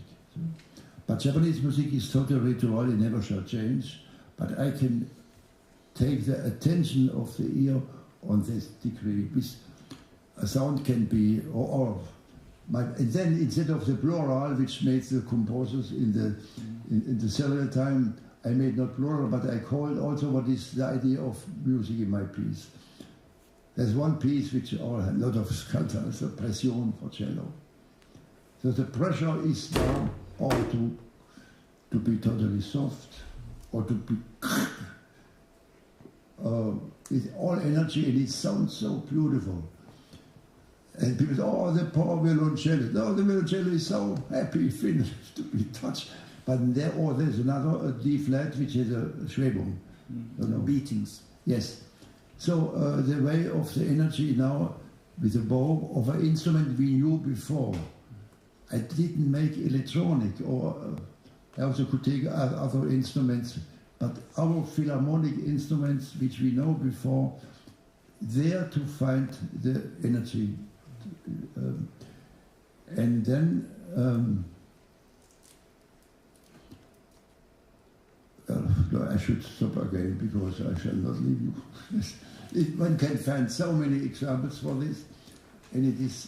But Japanese music is totally ritual, it never shall change. But I can take the attention of the ear on this degree. A sound can be, and then instead of the plural, which made the composers in the cellular time, I made not plural, but I called also what is the idea of music in my piece. There's one piece which a lot of sculptors, the pression for cello. So the pressure is now or to be totally soft, or to be with all energy, and it sounds so beautiful. And people say, oh, the poor violoncello. No, the violoncello is so happy, finished, to be touched. But there's another D flat which has a Schwebung. Beatings. Yes. So the way of the energy now with the bow of an instrument we knew before. I didn't make electronic, or I also could take other instruments, but our philharmonic instruments, which we know before, there to find the energy. And then no, I should stop again because I shall not leave you. One can find so many examples for this, and it is,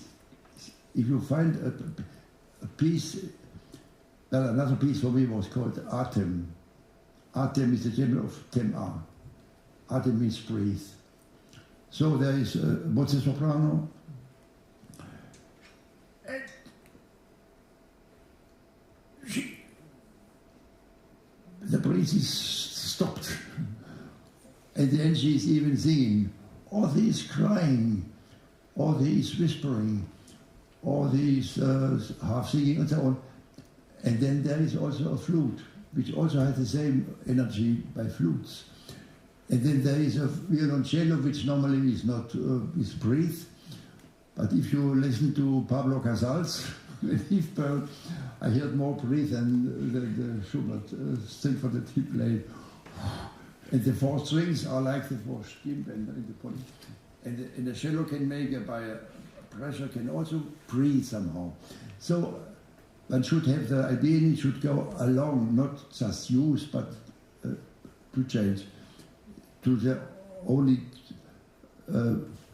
if you find a piece, well, another piece for me was called Atem. Atem is the general of Tem-A. Atem means breathe. So there is mezzo soprano. The breath is stopped. At the end she is even singing. Or there is crying, or there is whispering, or there is half singing and so on. And then there is also a flute, which also has the same energy by flutes. And then there is a violoncello, which normally is not is breathe. But if you listen to Pablo Casals, I heard more breathe than the Schubert symphony he played. And the four strings are like the four Stimmbänder in the poly. And the cello can make by a pressure, can also breathe somehow. So one should have the idea, it should go along, not just use, but to change to the only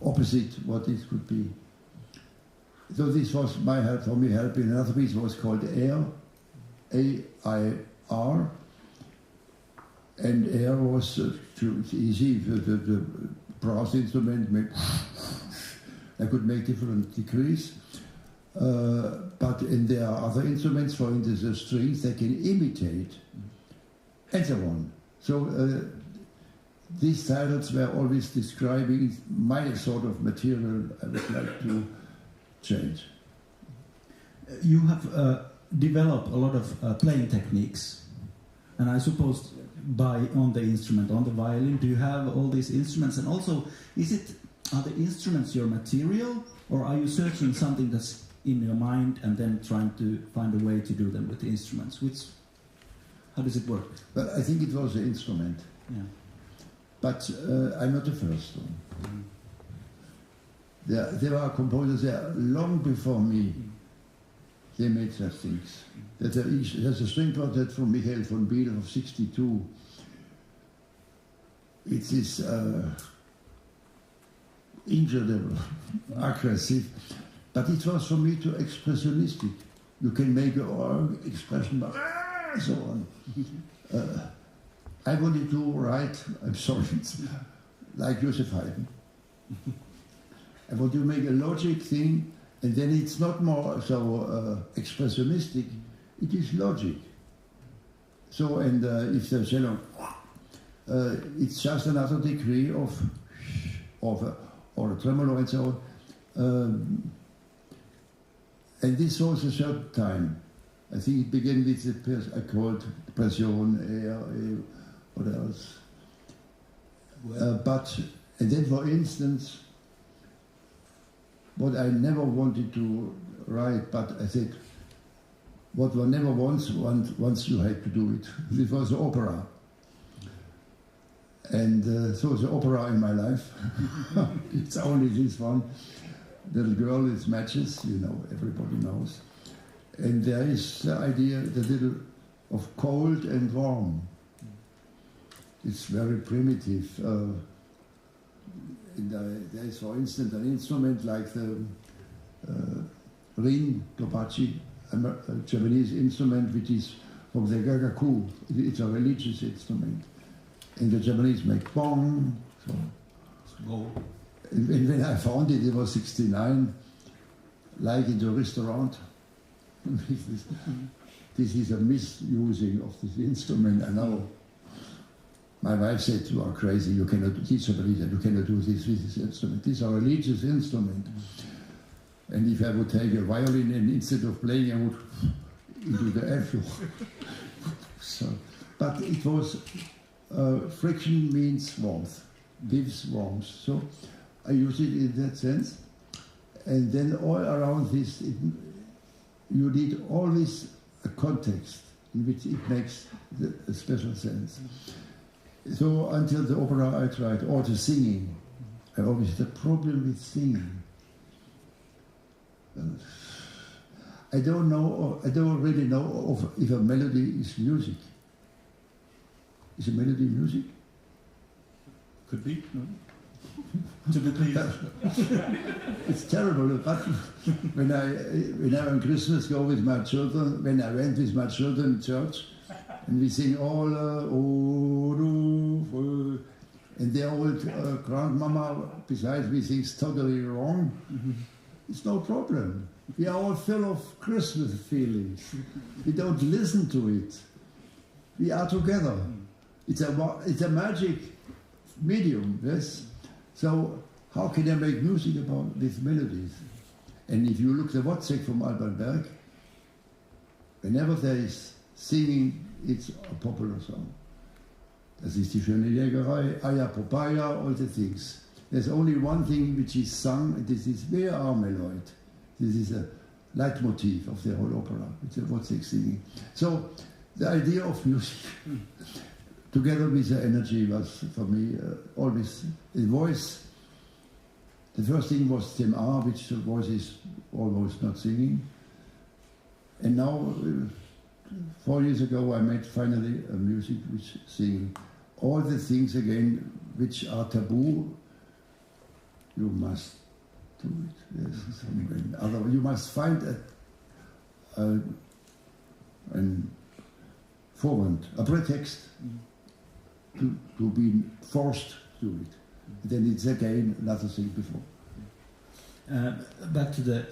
opposite what it could be. So this was my help, for me helping. Another piece was called Air, A-I-R, and air was easy. The brass instrument, I could make different degrees. But there are other instruments, for instance, the strings, they can imitate, and so on. So these titles were always describing my sort of material I would like to change. You have developed a lot of playing techniques, and I suppose on the instrument, on the violin, do you have all these instruments? And also, are the instruments your material, or are you searching something that's in your mind and then trying to find a way to do them with the instruments? How does it work? Well, I think it was the instrument. Yeah. But I'm not the first one. There are composers there long before me. They made such things. There's a string quartet from Michael von Biel of 62. It is incredible, aggressive, but it was for me too expressionistic. You can make an expression, but so on. I wanted to write, I'm sorry, like Joseph Haydn. I want to make a logic thing, and then it's not more so expressionistic, it is logic. So, and if the cello, it's just another degree of or a tremolo and so on. And this was a certain time. I think it began with the accord, Passion, what else? And then, for instance, what I never wanted to write, but I said, what one never once you had to do it. This was the opera. And so the opera in my life, it's only this one. Little girl is matches, you know, everybody knows. And there is the idea, the little of cold and warm. It's very primitive. There is, for instance, an instrument like the rin, tobachi, a Japanese instrument which is from the gagaku. It's a religious instrument. And the Japanese make bong. So. And when I found it, it was 69, like in the restaurant. This is a misusing of this instrument, I know. My wife said, you are crazy, you cannot teach Japanese, you cannot do this with this instrument. This is a religious instrument. And if I would take a violin and instead of playing, I would into the F. So, but it was, friction means warmth, gives warmth. So I use it in that sense. And then all around this, you need always a context in which it makes a special sense. So until the opera I tried, or the singing. I always had a problem with singing. I don't really know if a melody is music. Is a melody music? Could be, no? To be pleased. It's terrible, but when I on Christmas go with my children, when I went with my children to church, and we sing all, and their old grandmama, besides me, sings totally wrong. It's no problem. We are all full of Christmas feelings. We don't listen to it. We are together. It's a magic medium, yes? So how can I make music about these melodies? And if you look at the Wozzeck from Alban Berg, whenever there is singing, it's a popular song. Das ist die schöne Jägerei, Aya Popaya, all the things. There's only one thing which is sung, and this is Wer arme Leut. This is a leitmotif of the whole opera, it's a Wozzeck singing. So the idea of music, together with the energy, was for me always the voice. The first thing was Theme A, which the voice is almost not singing. And now, 4 years ago, I made finally a music which singing. All the things again which are taboo, you must do it. Yes, otherwise you must find a Vorwand, a pretext to be forced to do it. Then it's again another thing before. Back to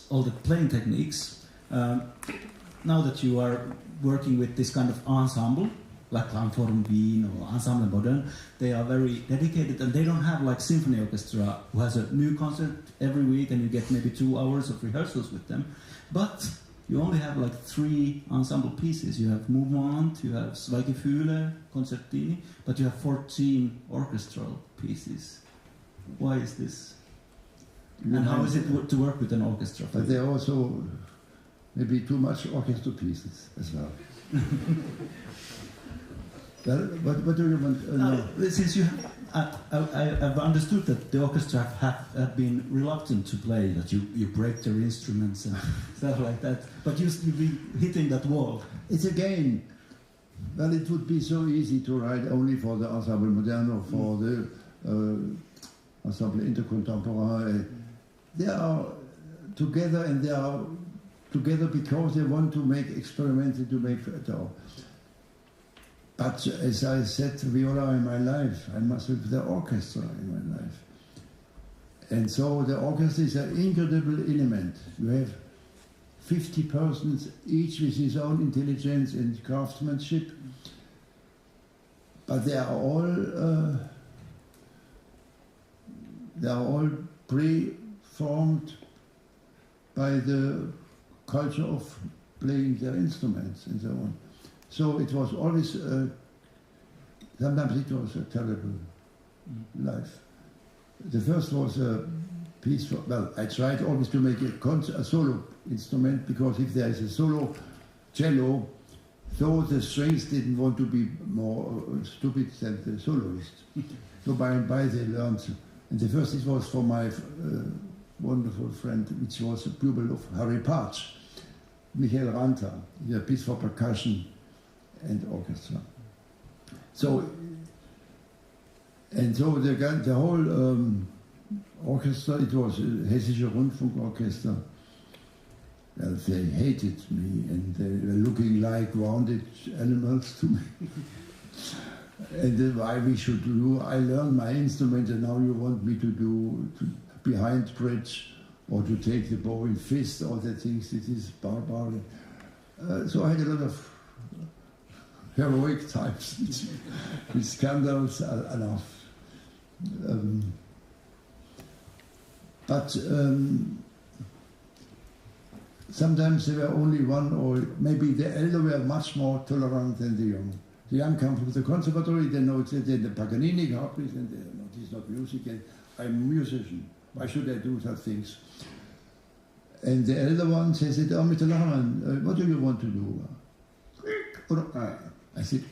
all the playing techniques. Now that you are working with this kind of ensemble, like Klangforum Wien or Ensemble Modern, they are very dedicated, and they don't have like symphony orchestra who has a new concert every week and you get maybe 2 hours of rehearsals with them. But you only have like 3 ensemble pieces. You have Mouvement, you have Zwei Gefühle, Concertini, but you have 14 orchestral pieces. Why is this? And how is it to work with an orchestra? But there are also maybe too much orchestral pieces as well. What do you want? Since you, I've understood that the orchestra have been reluctant to play, that you break their instruments and stuff like that, but you've been hitting that wall. It's again, well, it would be so easy to write only for the Ensemble Moderne or for the Ensemble Intercontemporain. They are together, and they are together because they want to make experiments and to make theatre. But as I said, viola in my life, I must have the orchestra in my life. And so the orchestra is an incredible element. You have 50 persons, each with his own intelligence and craftsmanship, but they are all preformed by the culture of playing their instruments and so on. So it was always, sometimes it was a terrible life. The first was a piece for, well, I tried always to make a solo instrument, because if there is a solo cello, so the strings didn't want to be more stupid than the soloist. So by and by they learned. And the first, it was for my wonderful friend, which was a pupil of Harry Partch, Michael Ranta, a piece for percussion and orchestra. So, and so the whole orchestra, it was Hessische Rundfunkorchester. Well, they hated me, and they were looking like wounded animals to me. And why we should do, I learned my instrument, and now you want me to do behind bridge, or to take the bow in fist, all the things. It is barbaric. So I had a lot of heroic types with scandals, enough. But sometimes there were only one, or maybe the elder were much more tolerant than the young. The young come from the conservatory, they know the Paganini copies, and they know this is not music, and I'm a musician. Why should I do such things? And the elder one says, "Oh, Mr. Lachenmann, what do you want to do?" I said,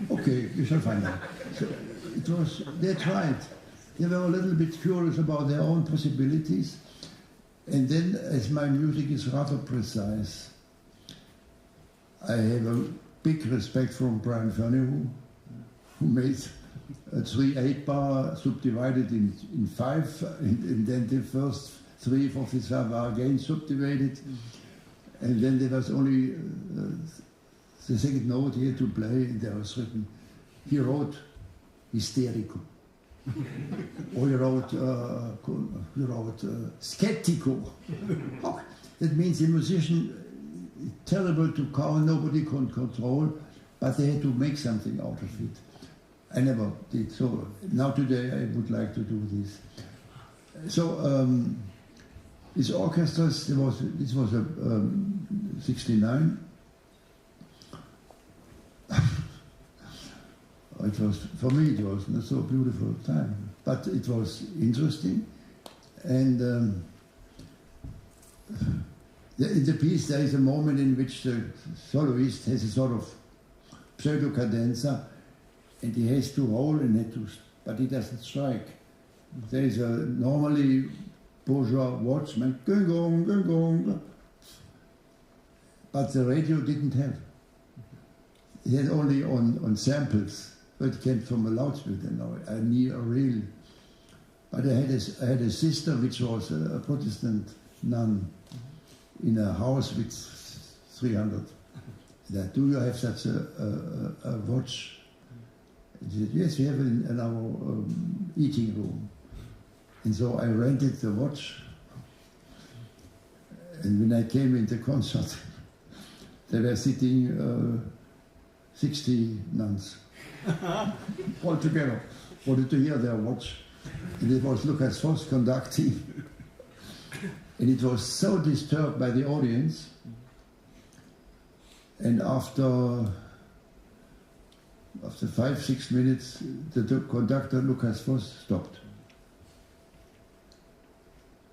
"Okay, you shall find out." So it was, they tried. They were a little bit curious about their own possibilities. And then, as my music is rather precise, I have a big respect from Brian Ferney, who made a 3/8 subdivided in 5, and then the first 3 of this were again subdivided, and then there was only the second note he had to play, and there was written, he wrote hysterico. Or he wrote skeptico. That means a musician, terrible to count, nobody could control, but they had to make something out of it. I never did. So now today I would like to do this. So this orchestra, this was a 69. It was, for me, it was not so beautiful time, but it was interesting. And in the piece, there is a moment in which the soloist has a sort of pseudo-cadenza, and he has to roll and but he doesn't strike. There is a normally bourgeois watchman, gong, gong, gong, gong, but the radio didn't have. He had only on samples. But it came from a loudspeaker now. I need a real. But I had a sister which was a Protestant nun in a house with 300. Do you have such a watch? And she said, yes, we have it in our eating room. And so I rented the watch. And when I came in the concert, they were sitting 60 nuns. All together, wanted to hear their watch. And it was Lukas Voss conducting. And it was so disturbed by the audience. And after 5-6 minutes, the conductor, Lukas Voss, stopped.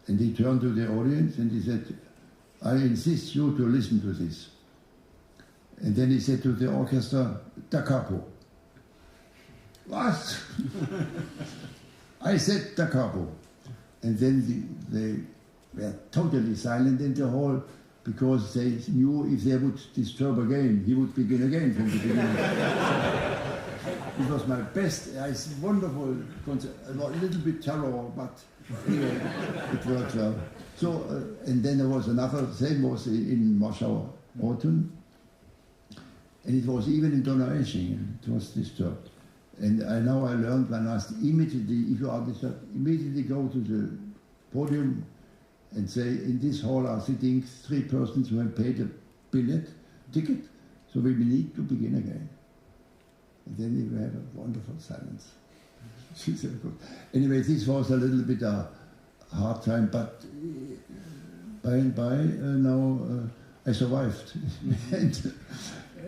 And he turned to the audience and he said, I insist you to listen to this. And then he said to the orchestra, da capo. What? I said da capo. And then they were totally silent in the hall, because they knew if they would disturb again, he would begin again from the beginning. It was my best, wonderful concert. A little bit terror, but anyway, it worked well. So, and then there was another, same was in Warsaw Autumn, and it was even in Donaueschingen, it was disturbed. And now I learned when I asked immediately, if you are disturbed, immediately go to the podium and say, in this hall are sitting 3 persons who have paid a ticket, so we need to begin again. And then you have a wonderful silence. She said, good. Anyway, this was a little bit a hard time, but by and by now I survived.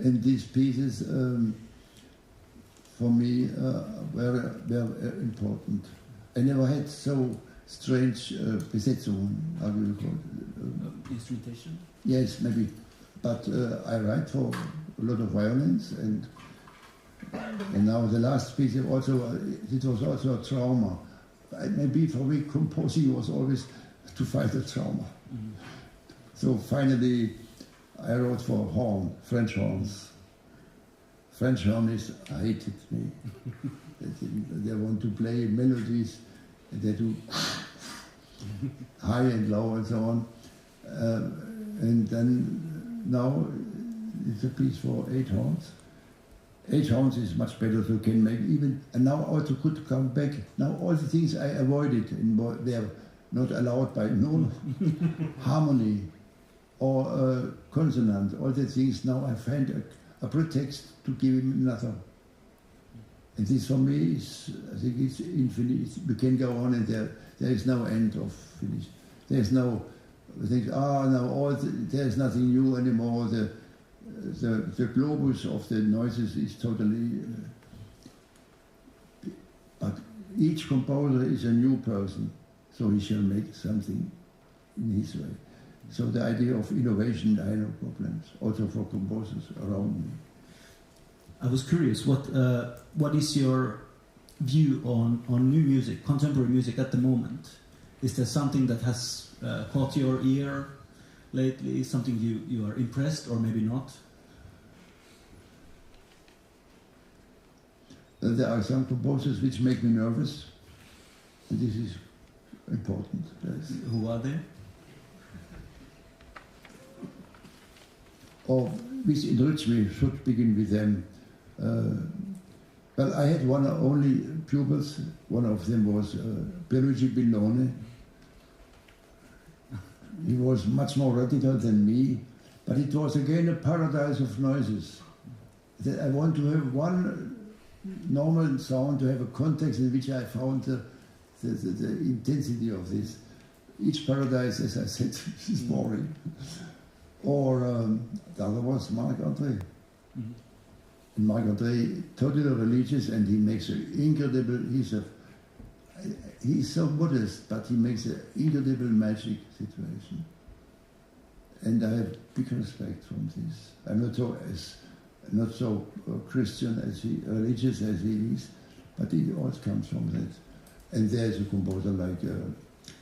and these pieces, for me, were important. I never had so strange Besetzungen, how do you call it? Instrumentation? Yes, maybe. But I write for a lot of violins, and now the last piece also, it was also a trauma. Maybe for me, composing was always to fight a trauma. Mm-hmm. So finally, I wrote for horn, French horns. French hornists hated me. They want to play melodies, and they do high and low and so on. And then now it's a piece for 8 horns. 8 horns is much better, so you can make even, and now also could come back. Now all the things I avoided, they are not allowed by no harmony or consonant, all the things, now I find a pretext to give him another. And this for me is, I think it's infinite. We can go on, and there is no end of finish. There is no, I think, no, there is nothing new anymore. The globus of the noises is totally, but each composer is a new person, so he shall make something in his way. So the idea of innovation, I have no problems, also for composers around me. I was curious, what is your view on new music, contemporary music at the moment? Is there something that has caught your ear lately, something you are impressed or maybe not? There are some composers which make me nervous, and this is important. Yes. Who are they? Or which enrich me, should begin with them. Well, I had only pupils. One of them was Pierluigi Billone. He was much more radical than me, but it was again a paradise of noises. That I want to have one normal sound, to have a context in which I found the intensity of this. Each paradise, as I said, is boring. Or the other was Marc-André. Mm-hmm. And Marc-André, totally religious, and he makes an incredible, he's so modest, but he makes an incredible magic situation. And I have big respect from this. I'm not so Christian as religious as he is, but it all comes from that. And there's a composer like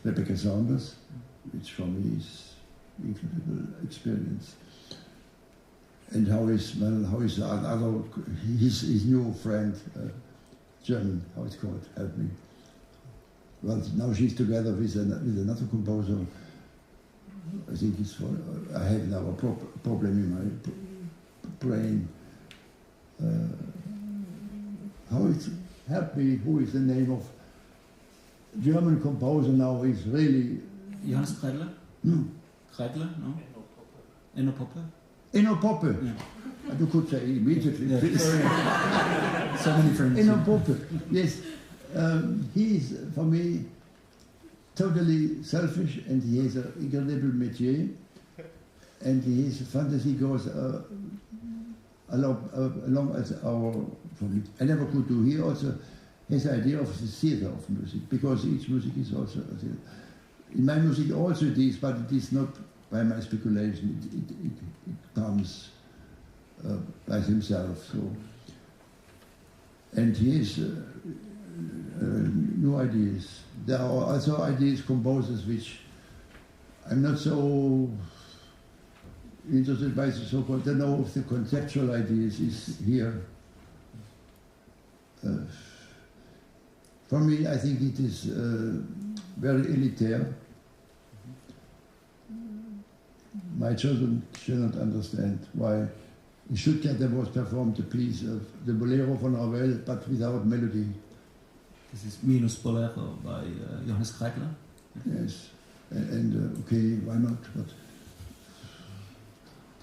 Rebecca Saunders, which for me is incredible experience. And how is another, his new friend, German, how it's called, help me. Well, now she's together with another composer. I think it's for, I have now a problem in my brain. How it's, help me, who is the name of German composer now is really... Johannes Kreidler? No. Kreidler, no? Enno Poppe? Enno Poppe. Yeah. You could say immediately. Yeah. So many friends. Enno Poppe, yes. He is, for me, totally selfish, and he has an incredible métier, and his fantasy goes along as our, for me, I never could do. He also has the idea of the theater of music, because each music is also a theater. In my music also it is, but it is not by my speculation. It comes by himself. So, and he has new ideas. There are also ideas, composers, which I'm not so interested by, the so-called, I know if the conceptual ideas is here. For me, I think it is very elitaire. My children should not understand why. In Stuttgart there was performed a piece of the Bolero von Ravel, but without melody. This is Minus Bolero by Johannes Kreidler. Yes, and okay, why not? But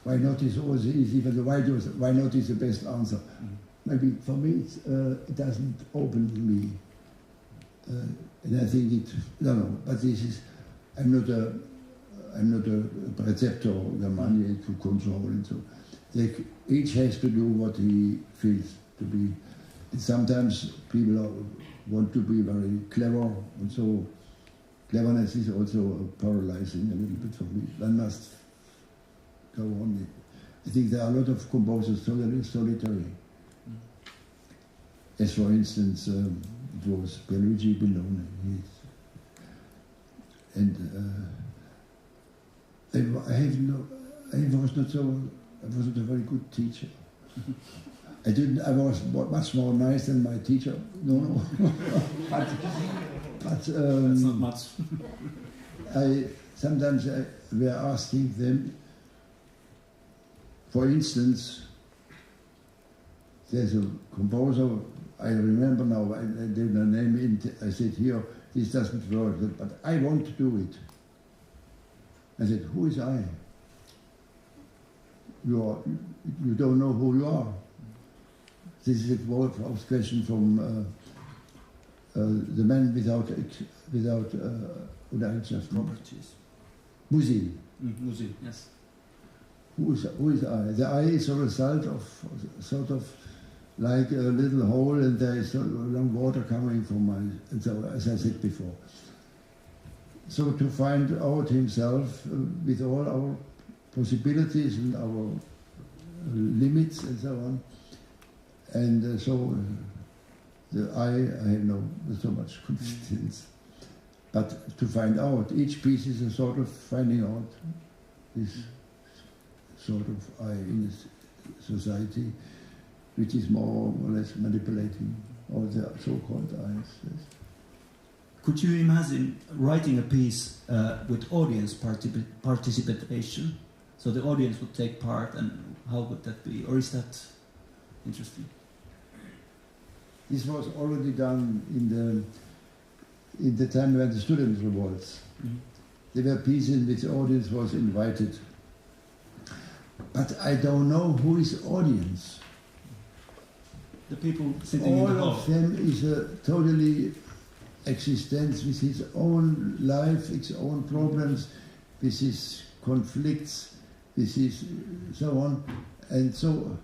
why not is always easy, but why not is the best answer. Mm. Maybe for me it doesn't open me, and I think it. No, but this is. I'm not a I'm not a preceptor of the money to control and so. Each has to do what he feels to be. And sometimes people want to be very clever, and so cleverness is also paralyzing a little bit for me. One must go on. I think there are a lot of composers totally solitary. As for instance, it was Pierluigi Bellone. And I was not a very good teacher. I was much more nice than my teacher. No. but That's not much. Sometimes we are asking them. For instance, there's a composer. I remember now. I did the name. I said here, this doesn't work, but I want to do it. I said, who is I? You don't know who you are. This is a question from the man without properties. Musil. Musil, yes. Who is I? The I is a result of sort of like a little hole, and there is a long water coming from and so, as I said before. So to find out himself with all our possibilities and our limits and so on. And I have no so much confidence. But to find out, each piece is a sort of finding out this sort of I in a society which is more or less manipulating all the so-called I's. Yes. Could you imagine writing a piece with audience participation? So the audience would take part, and how would that be? Or is that interesting? This was already done in the time when the student revolts. Mm-hmm. There were pieces in which the audience was invited. But I don't know who is audience. The people sitting in the hall. All of them is a totally existence with his own life, its own problems, with his conflicts, with his so on. And so,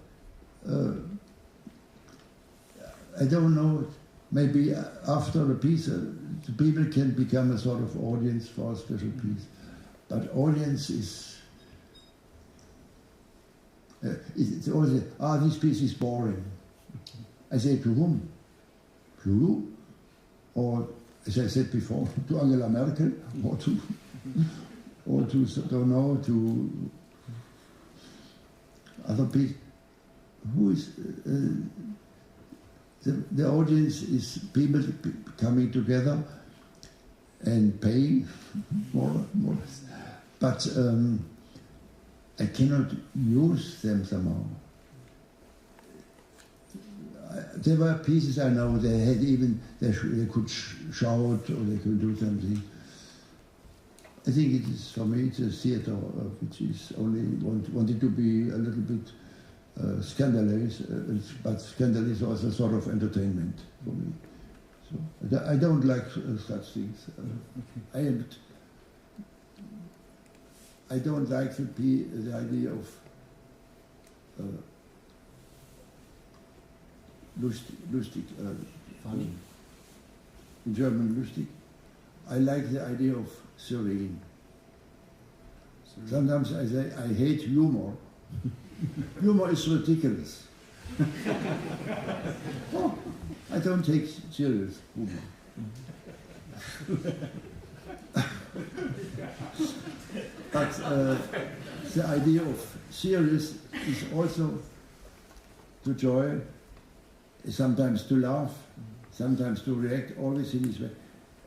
I don't know, maybe after a piece, the people can become a sort of audience for a special piece. But audience is, it's always, this piece is boring. I say, to whom? To you? Or, as I said before, to Angela Merkel, or to don't know, to other people. Who is the audience is people coming together and paying more. But I cannot use them somehow. There were pieces I know they had even they could shout or they could do something. I think it is for me it's a theatre which is only wanted to be a little bit scandalous, but scandal is also sort of entertainment for me. So I don't like such things. I don't like the idea of lustig, funny. In German lustig. I like the idea of serene. Sometimes I say I hate humor. Humor is ridiculous. I don't take serious humor. But the idea of serious is also to joy, sometimes to laugh, sometimes to react, always in this way.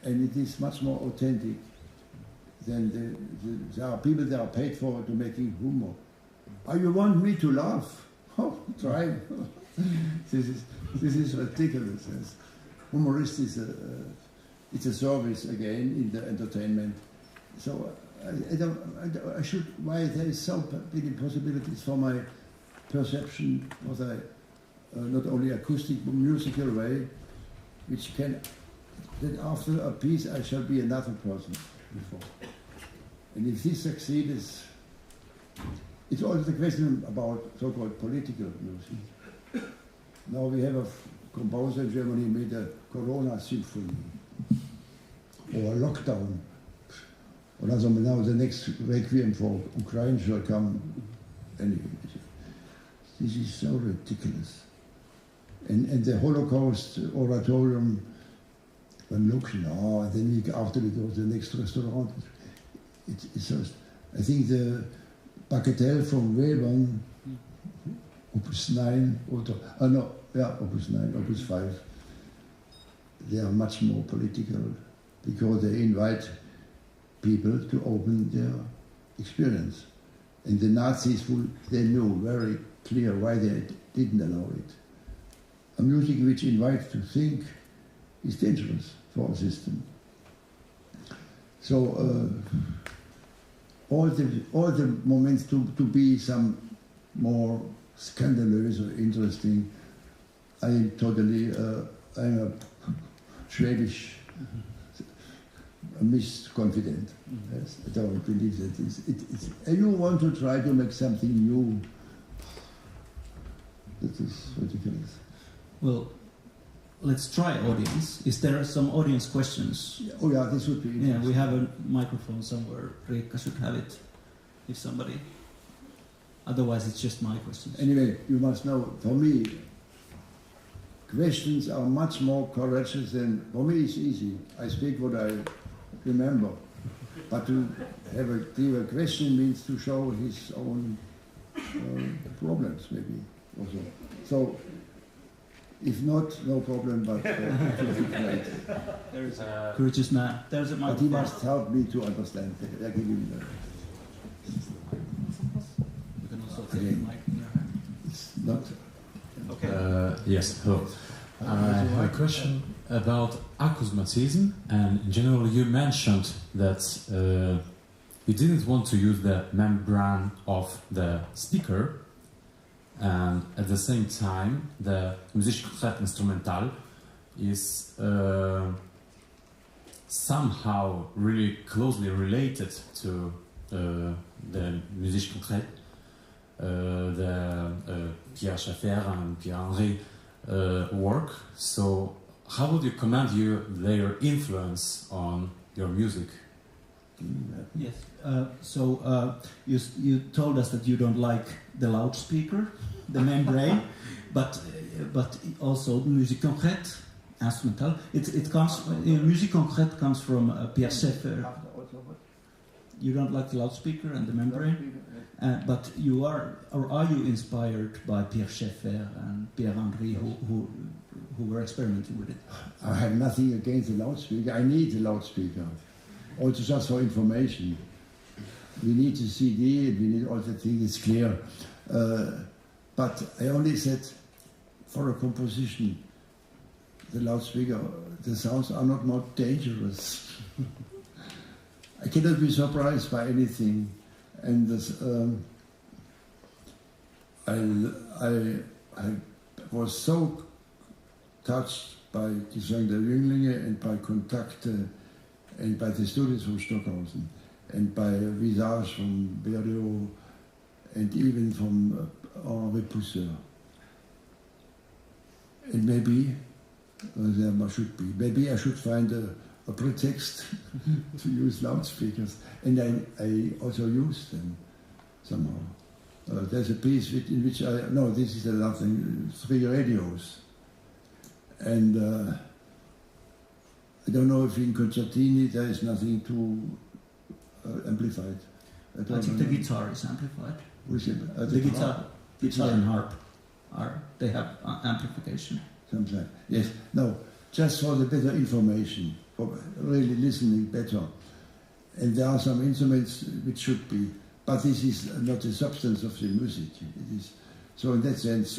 And it is much more authentic than there are people that are paid for to making humor. Oh, you want me to laugh? Oh, try. This is ridiculous. Yes. Humorist is it's a service again in the entertainment. So I should. Why there is so many possibilities for my perception of the not only acoustic but musical way, which can. Then after a piece I shall be another person before. And if this succeeds, it's also the question about so-called political music. Now we have a composer in Germany made a Corona symphony or a lockdown. Or also now the next requiem for Ukraine shall come. Anyway, this is so ridiculous. And the Holocaust oratorium, when looking, and then week after we go to the next restaurant. It's just, I think the Bagatelle from Webern, Opus 9, Opus 9, Opus 5, they are much more political because they invite people to open their experience. And the Nazis, they knew very clear why they didn't allow it. A music which invites to think is dangerous for a system. So all the moments to be some more scandalous or interesting, I'm a Swedish misconfident. Yes, I don't believe that. You want to try to make something new. That is ridiculous. Well, let's try audience. Is there some audience questions? Oh yeah, this would be interesting. Yeah, we have a microphone somewhere. Riikka should have it, if somebody. Otherwise, it's just my questions. Anyway, you must know, for me, questions are much more courageous than, for me it's easy. I speak what I remember. But to have a clear question means to show his own problems, maybe, also. So, if not, no problem, but it will be great. There is a courageous man. There's a microphone. But he must help me to understand. I give him You can also take the mic in your hand. It's not... Okay. Yes, hello. I have a question about acousmatism, and in general you mentioned that you didn't want to use the membrane of the speaker, and at the same time the musique concrète instrumentale is somehow really closely related to the musique concrète, the Pierre Schaeffer and Pierre Henry work. So how would you comment their influence on your music? Yes. You told us that you don't like the loudspeaker, the membrane, but also musique concrète, instrumental. It comes. Musique concrète comes from Pierre Schaeffer. You don't like the loudspeaker and the membrane, but you are you inspired by Pierre Schaeffer and Pierre Henry, who were experimenting with it? I have nothing against the loudspeaker. I need the loudspeaker, also just for information. We need the CD, and we need all the things. It's clear, but I only said for a composition, the loudspeaker, the sounds are not more dangerous. I cannot be surprised by anything, and this, I was so touched by Gesang der Jünglinge and by Kontakte and by the students from Stockhausen and by Visage from Berlioz and even from Henri Pousseur. And maybe there should be. Maybe I should find a pretext to use loudspeakers, and I also use them somehow. There's a piece in which this is another thing, 3 radios, and I don't know if in concertini there is nothing too amplified. I think the guitar is amplified. The guitar and harp they have amplification. Something like, yes. No, just for the better information, for really listening better. And there are some instruments which should be, but this is not the substance of the music. It is, so in that sense,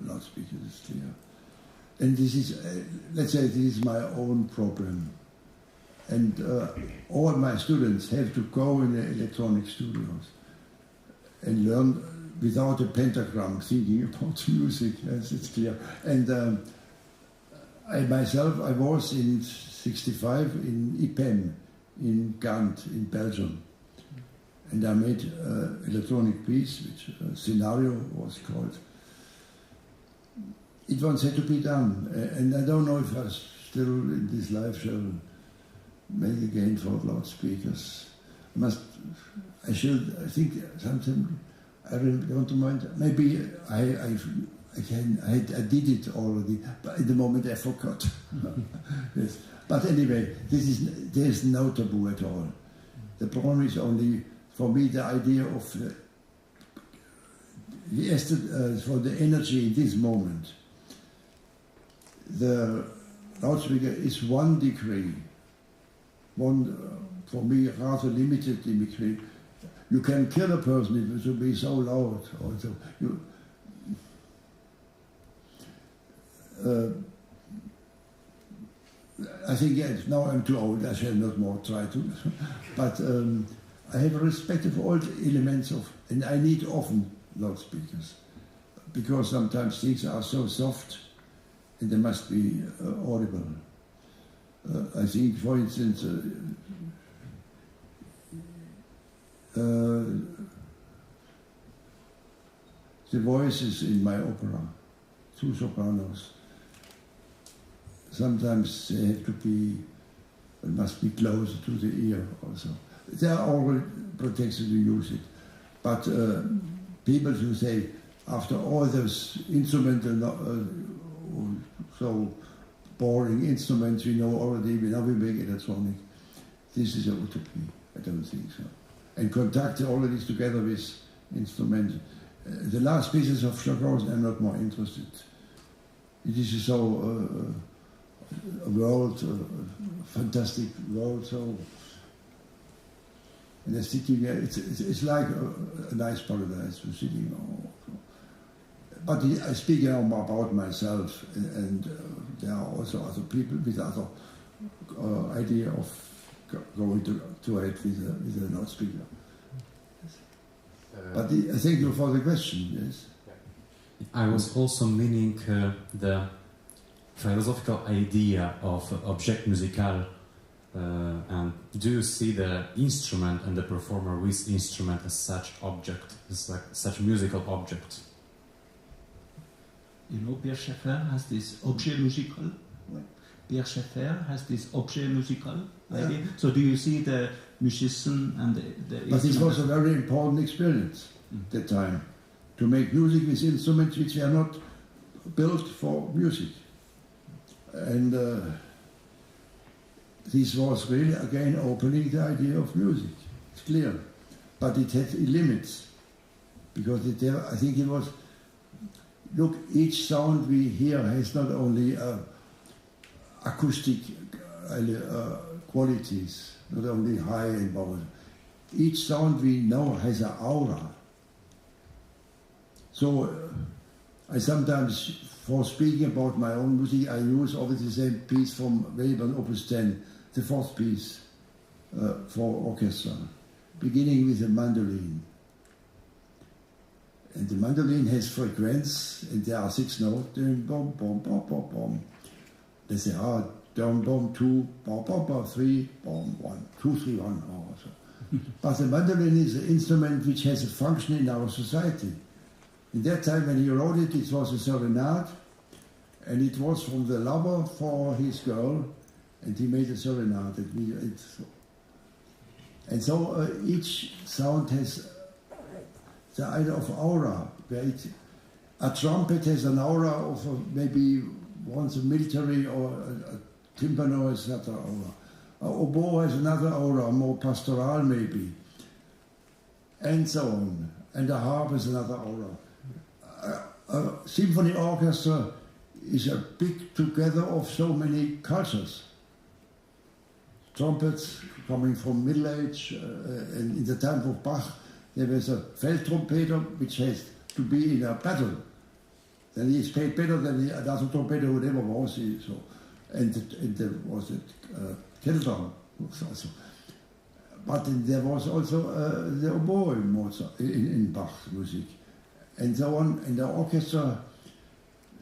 loudspeaker is clear. And this is, let's say, this is my own problem. And all my students have to go in the electronic studios and learn without a pentagram, thinking about music. Yes, it's clear. And I myself, I was in '65 in IPEM in Ghent in Belgium, and I made electronic piece, which scenario was called. It once had to be done, and I don't know if I still in this life shall make again for loudspeakers. I think something I don't mind. Maybe I did it already, but at the moment I forgot. Yes. But anyway, there's no taboo at all. The problem is only, for me, the idea of for the energy in this moment. The loudspeaker is 1 degree, for me, rather limited degree. You can kill a person if it will be so loud. Also, I think now I'm too old, I shall not more try to. But I have a respect for all the elements and I need often loudspeakers, because sometimes things are so soft and they must be audible. I think, for instance, the voices in my opera, 2 sopranos, sometimes they have to be, must be closer to the ear also. They are already protected to use it. But people who say, after all those instrumental, so boring instruments we know already, now we make electronic, this is a utopia. I don't think so. And conduct all of this together with instruments. The last pieces of Jarkko, I'm not more interested. It is so a world, a fantastic world. So, and they're sitting there. It's like a nice paradise for sitting. But I speak now about myself, and there are also other people with other idea of going to ahead with a loudspeaker. But thank you for the question, yes. I was also meaning the philosophical idea of objet musical, and do you see the instrument and the performer with instrument as such object, as like such musical object? You know, Pierre Schaeffer has this objet musical. Pierre Schaeffer has this objet musical idea. Yeah. So do you see the musician and the But it was a very important experience at that time, to make music with instruments which were not built for music. And this was really, again, opening the idea of music. It's clear. But it had limits. Because I think it was, look, each sound we hear has not only acoustic qualities, not only high and low. Each sound we know has an aura. So I sometimes, for speaking about my own music, I use always the same piece from Weber, Opus 10, the 4th piece for orchestra, beginning with a mandolin. And the mandolin has frequency, and there are 6 notes. Dum, bom, bom, bom, bom, bom. They say, dum, bom, 2, bom, bom, bom, 3, bom, 1, 2, 3, 1. So. But the mandolin is an instrument which has a function in our society. In that time when he wrote it, it was a serenade, and it was from the lover for his girl, and he made a serenade. And so each sound has the idea of aura. A trumpet has an aura of maybe once a military, or a timpano has another aura. A oboe has another aura, more pastoral maybe, and so on. And a harp has another aura. A symphony orchestra is a big together of so many cultures. Trumpets coming from Middle Age, and in the time of Bach, there was a Feldtrompeter which has to be in a battle. Then he is paid better than the other trumpeter who never was. So, and there was a Kettledrum also. But there was also the oboe in Mozart, in Bach's music. And so on. In the orchestra,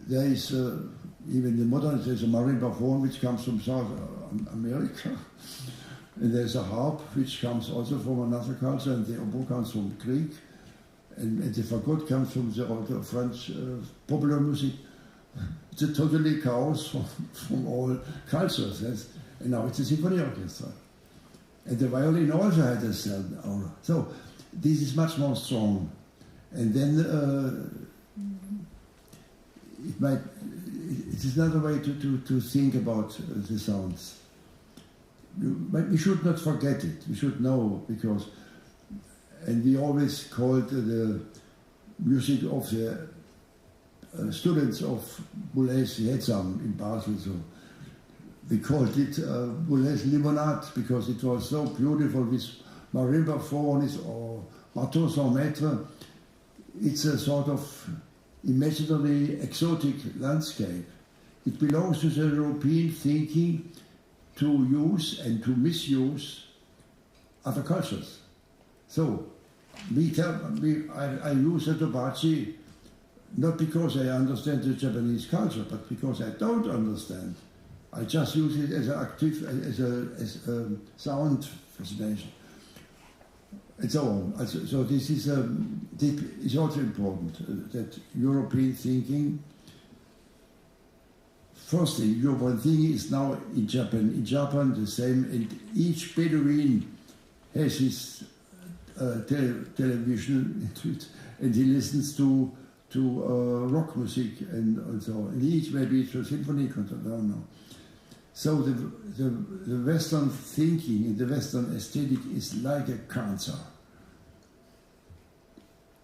there is, even the modern, there's a marimba horn which comes from South America. And there's a harp which comes also from another culture, and the oboe comes from Greek, and the fagot comes from the French popular music. It's a totally chaos from all cultures. Yes? And now it's a symphony orchestra. And the violin also had a certain aura. So this is much more strong. And then it is another way to think about the sounds. But we should not forget it. We should know, because, and we always called the music of the students of Boulez. We had some in Basel, so we called it Boulez Limonade, because it was so beautiful with marimba phones or bateau sans maître. It's a sort of imaginary, exotic landscape. It belongs to the European thinking to use and to misuse other cultures. So, I use the tobachi not because I understand the Japanese culture, but because I don't understand. I just use it as a sound fascination, and so on. So this is also important, that European thinking. Firstly, European thinking is now in Japan. In Japan, the same, and each Bedouin has his television, and he listens to rock music and so on. And each maybe it's a symphony concert, I don't know. So the Western thinking and the Western aesthetic is like a cancer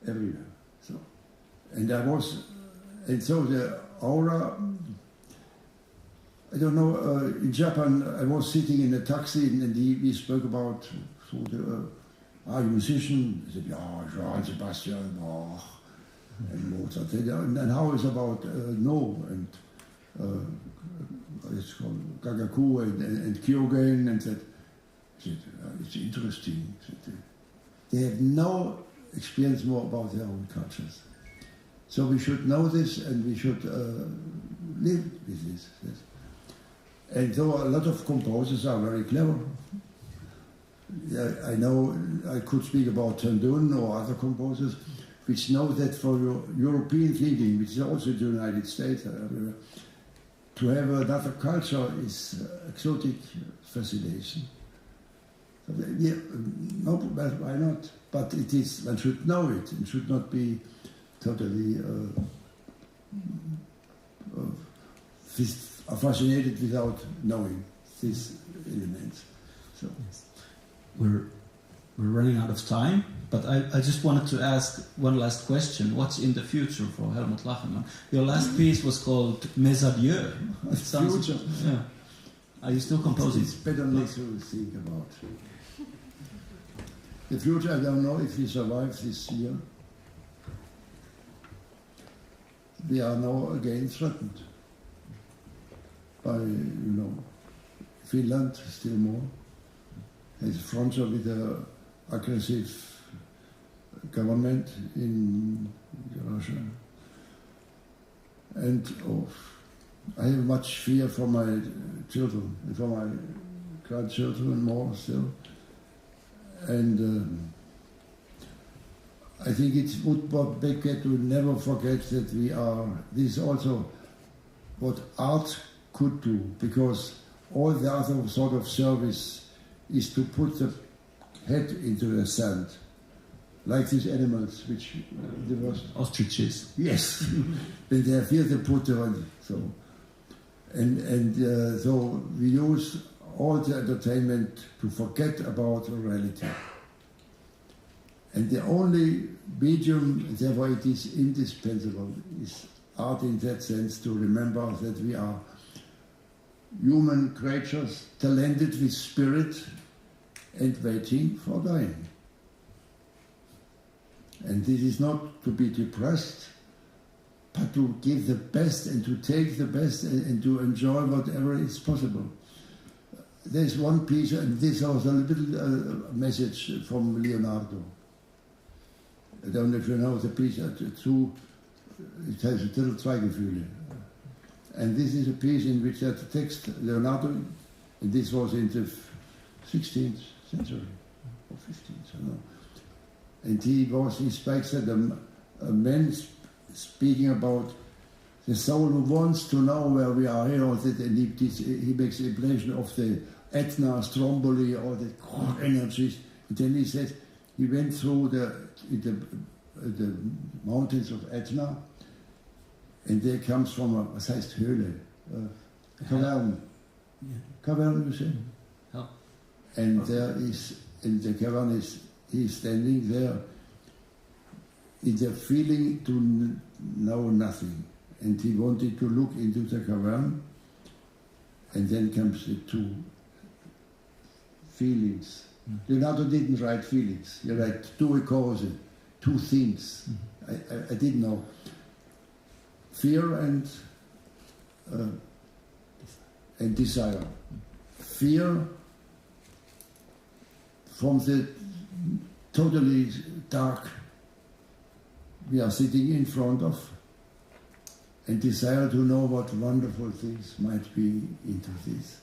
everywhere. So, and so the aura. I don't know, in Japan, I was sitting in a taxi and we spoke about, are you a musician? He said, yeah, Johann Sebastian Bach and Mozart. And how is about no, and it's called Gagaku and Kyogen, and said, it's interesting. They have no experience more about their own cultures. So we should know this, and we should live with this. Yes. And though a lot of composers are very clever, I know I could speak about Tandun or other composers which know that for European thinking, which is also the United States, to have another culture is exotic fascination. Yeah, no, why not? But it is, one should know it, and should not be totally fascinated without knowing these elements. So yes. We're running out of time, but I just wanted to ask one last question. What's in the future for Helmut Lachenmann? Your last piece was called Mes Adieux. It sounds, future. Yeah. Are you still composing? It's better not to think about. The future, I don't know if we survive this year. We are now again threatened by, Finland still more, has a frontier with an aggressive government in Russia. And I have much fear for my children, for my grandchildren more still. And I think it would be good to never forget that this is also what art could do, because all the other sort of service is to put the head into the sand, like these animals, which ostriches. Yes, when they have fear, they put their head. So, so we use all the entertainment to forget about reality. And the only medium, therefore it is indispensable, is art in that sense, to remember that we are human creatures, talented with spirit and waiting for dying. And this is not to be depressed, but to give the best and to take the best and to enjoy whatever is possible. There's one piece, and this was a little message from Leonardo. I don't know if you know the piece, it has a little Zweigefühle. And this is a piece in which that text, Leonardo, and this was in the 16th century or 15th, I don't know. And he speaks that a man speaking about the soul who wants to know where we are, you know, and he makes the impression of the Etna, Stromboli, all the energies. And then he said he went through the mountains of Etna, and there comes from was heißt Höhle? Cavern. Yeah. Cavern, you say? Hell. And there is, in the cavern he's standing there in the feeling to know nothing. And he wanted to look into the cavern, and then comes the two feelings. Leonardo didn't write feelings. He wrote due cause, two things. I didn't know. Fear and desire. Fear from the totally dark we are sitting in front of, and desire to know what wonderful things might be into this.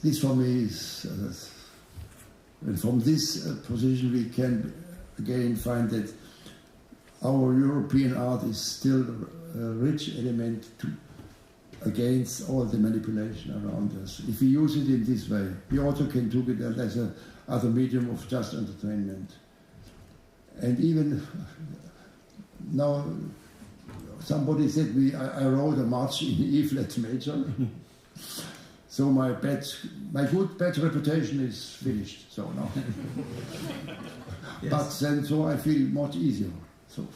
This for me is, and from this position we can again find that our European art is still a rich element against all the manipulation around us. If we use it in this way, we also can do it as a medium of just entertainment. And even now, somebody said I wrote a march in E-flat major. So my good bad reputation is finished. So now, yes. But then so I feel much easier. So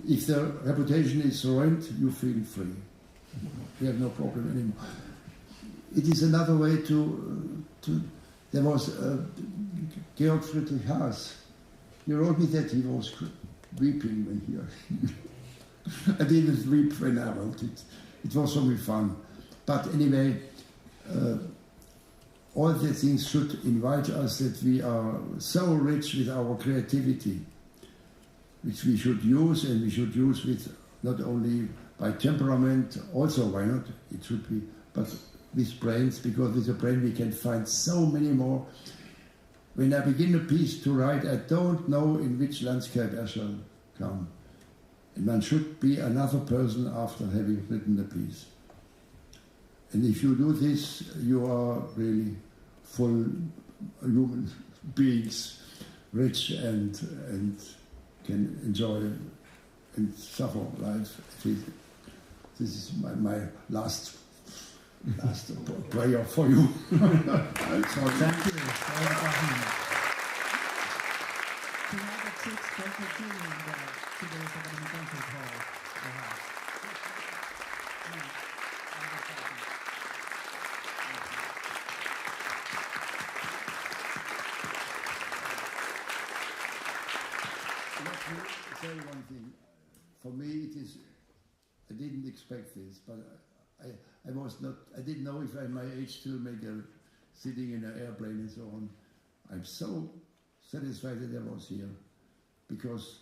if the reputation is ruined, you feel free. We have no problem anymore. It is another way to there was Georg Friedrich Haas. He wrote me that he was weeping when he. I didn't weep when I wrote it. It was only fun. But anyway, all the things should invite us that we are so rich with our creativity, which we should use, and we should use with not only by temperament, also why not? It should be, but with brains, because with the brain we can find so many more. When I begin a piece to write, I don't know in which landscape I shall come. And one should be another person after having written the piece. And if you do this, you are really full human beings, rich and can enjoy and suffer life. This is my last prayer for you. Thank you. Tonight at 6, don't tune in today's Academy Concert Hall. Let me say one thing. For me, it is. I didn't expect this, but I didn't know if at my age still make sitting in an airplane and so on. I'm so satisfied that I was here, because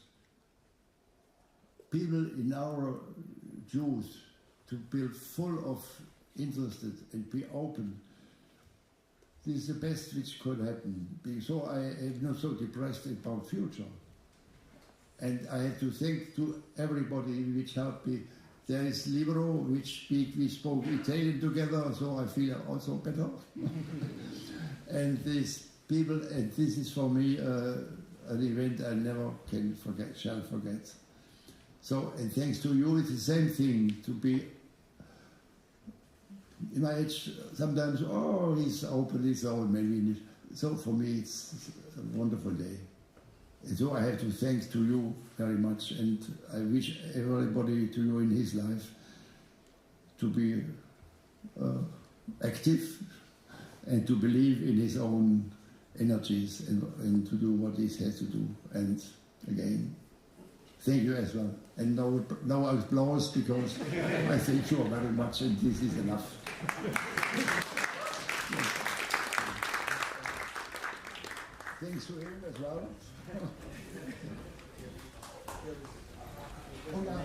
people in our Jews to be full of interested and be open. This is the best which could happen. So I am not so depressed about future. And I have to thank to everybody which helped me. There is Libero, we spoke Italian together, so I feel also better. And these people, and this is for me an event I never shall forget. So, and thanks to you, it's the same thing, to be, in my age, sometimes, he's open, he's old, maybe. So for me, it's a wonderful day. And so I have to thank to you very much, and I wish everybody to you in his life to be active and to believe in his own energies and to do what he has to do. And again, thank you as well. And no applause, because I thank you very much, and this is enough. Thanks to him as well. Hola.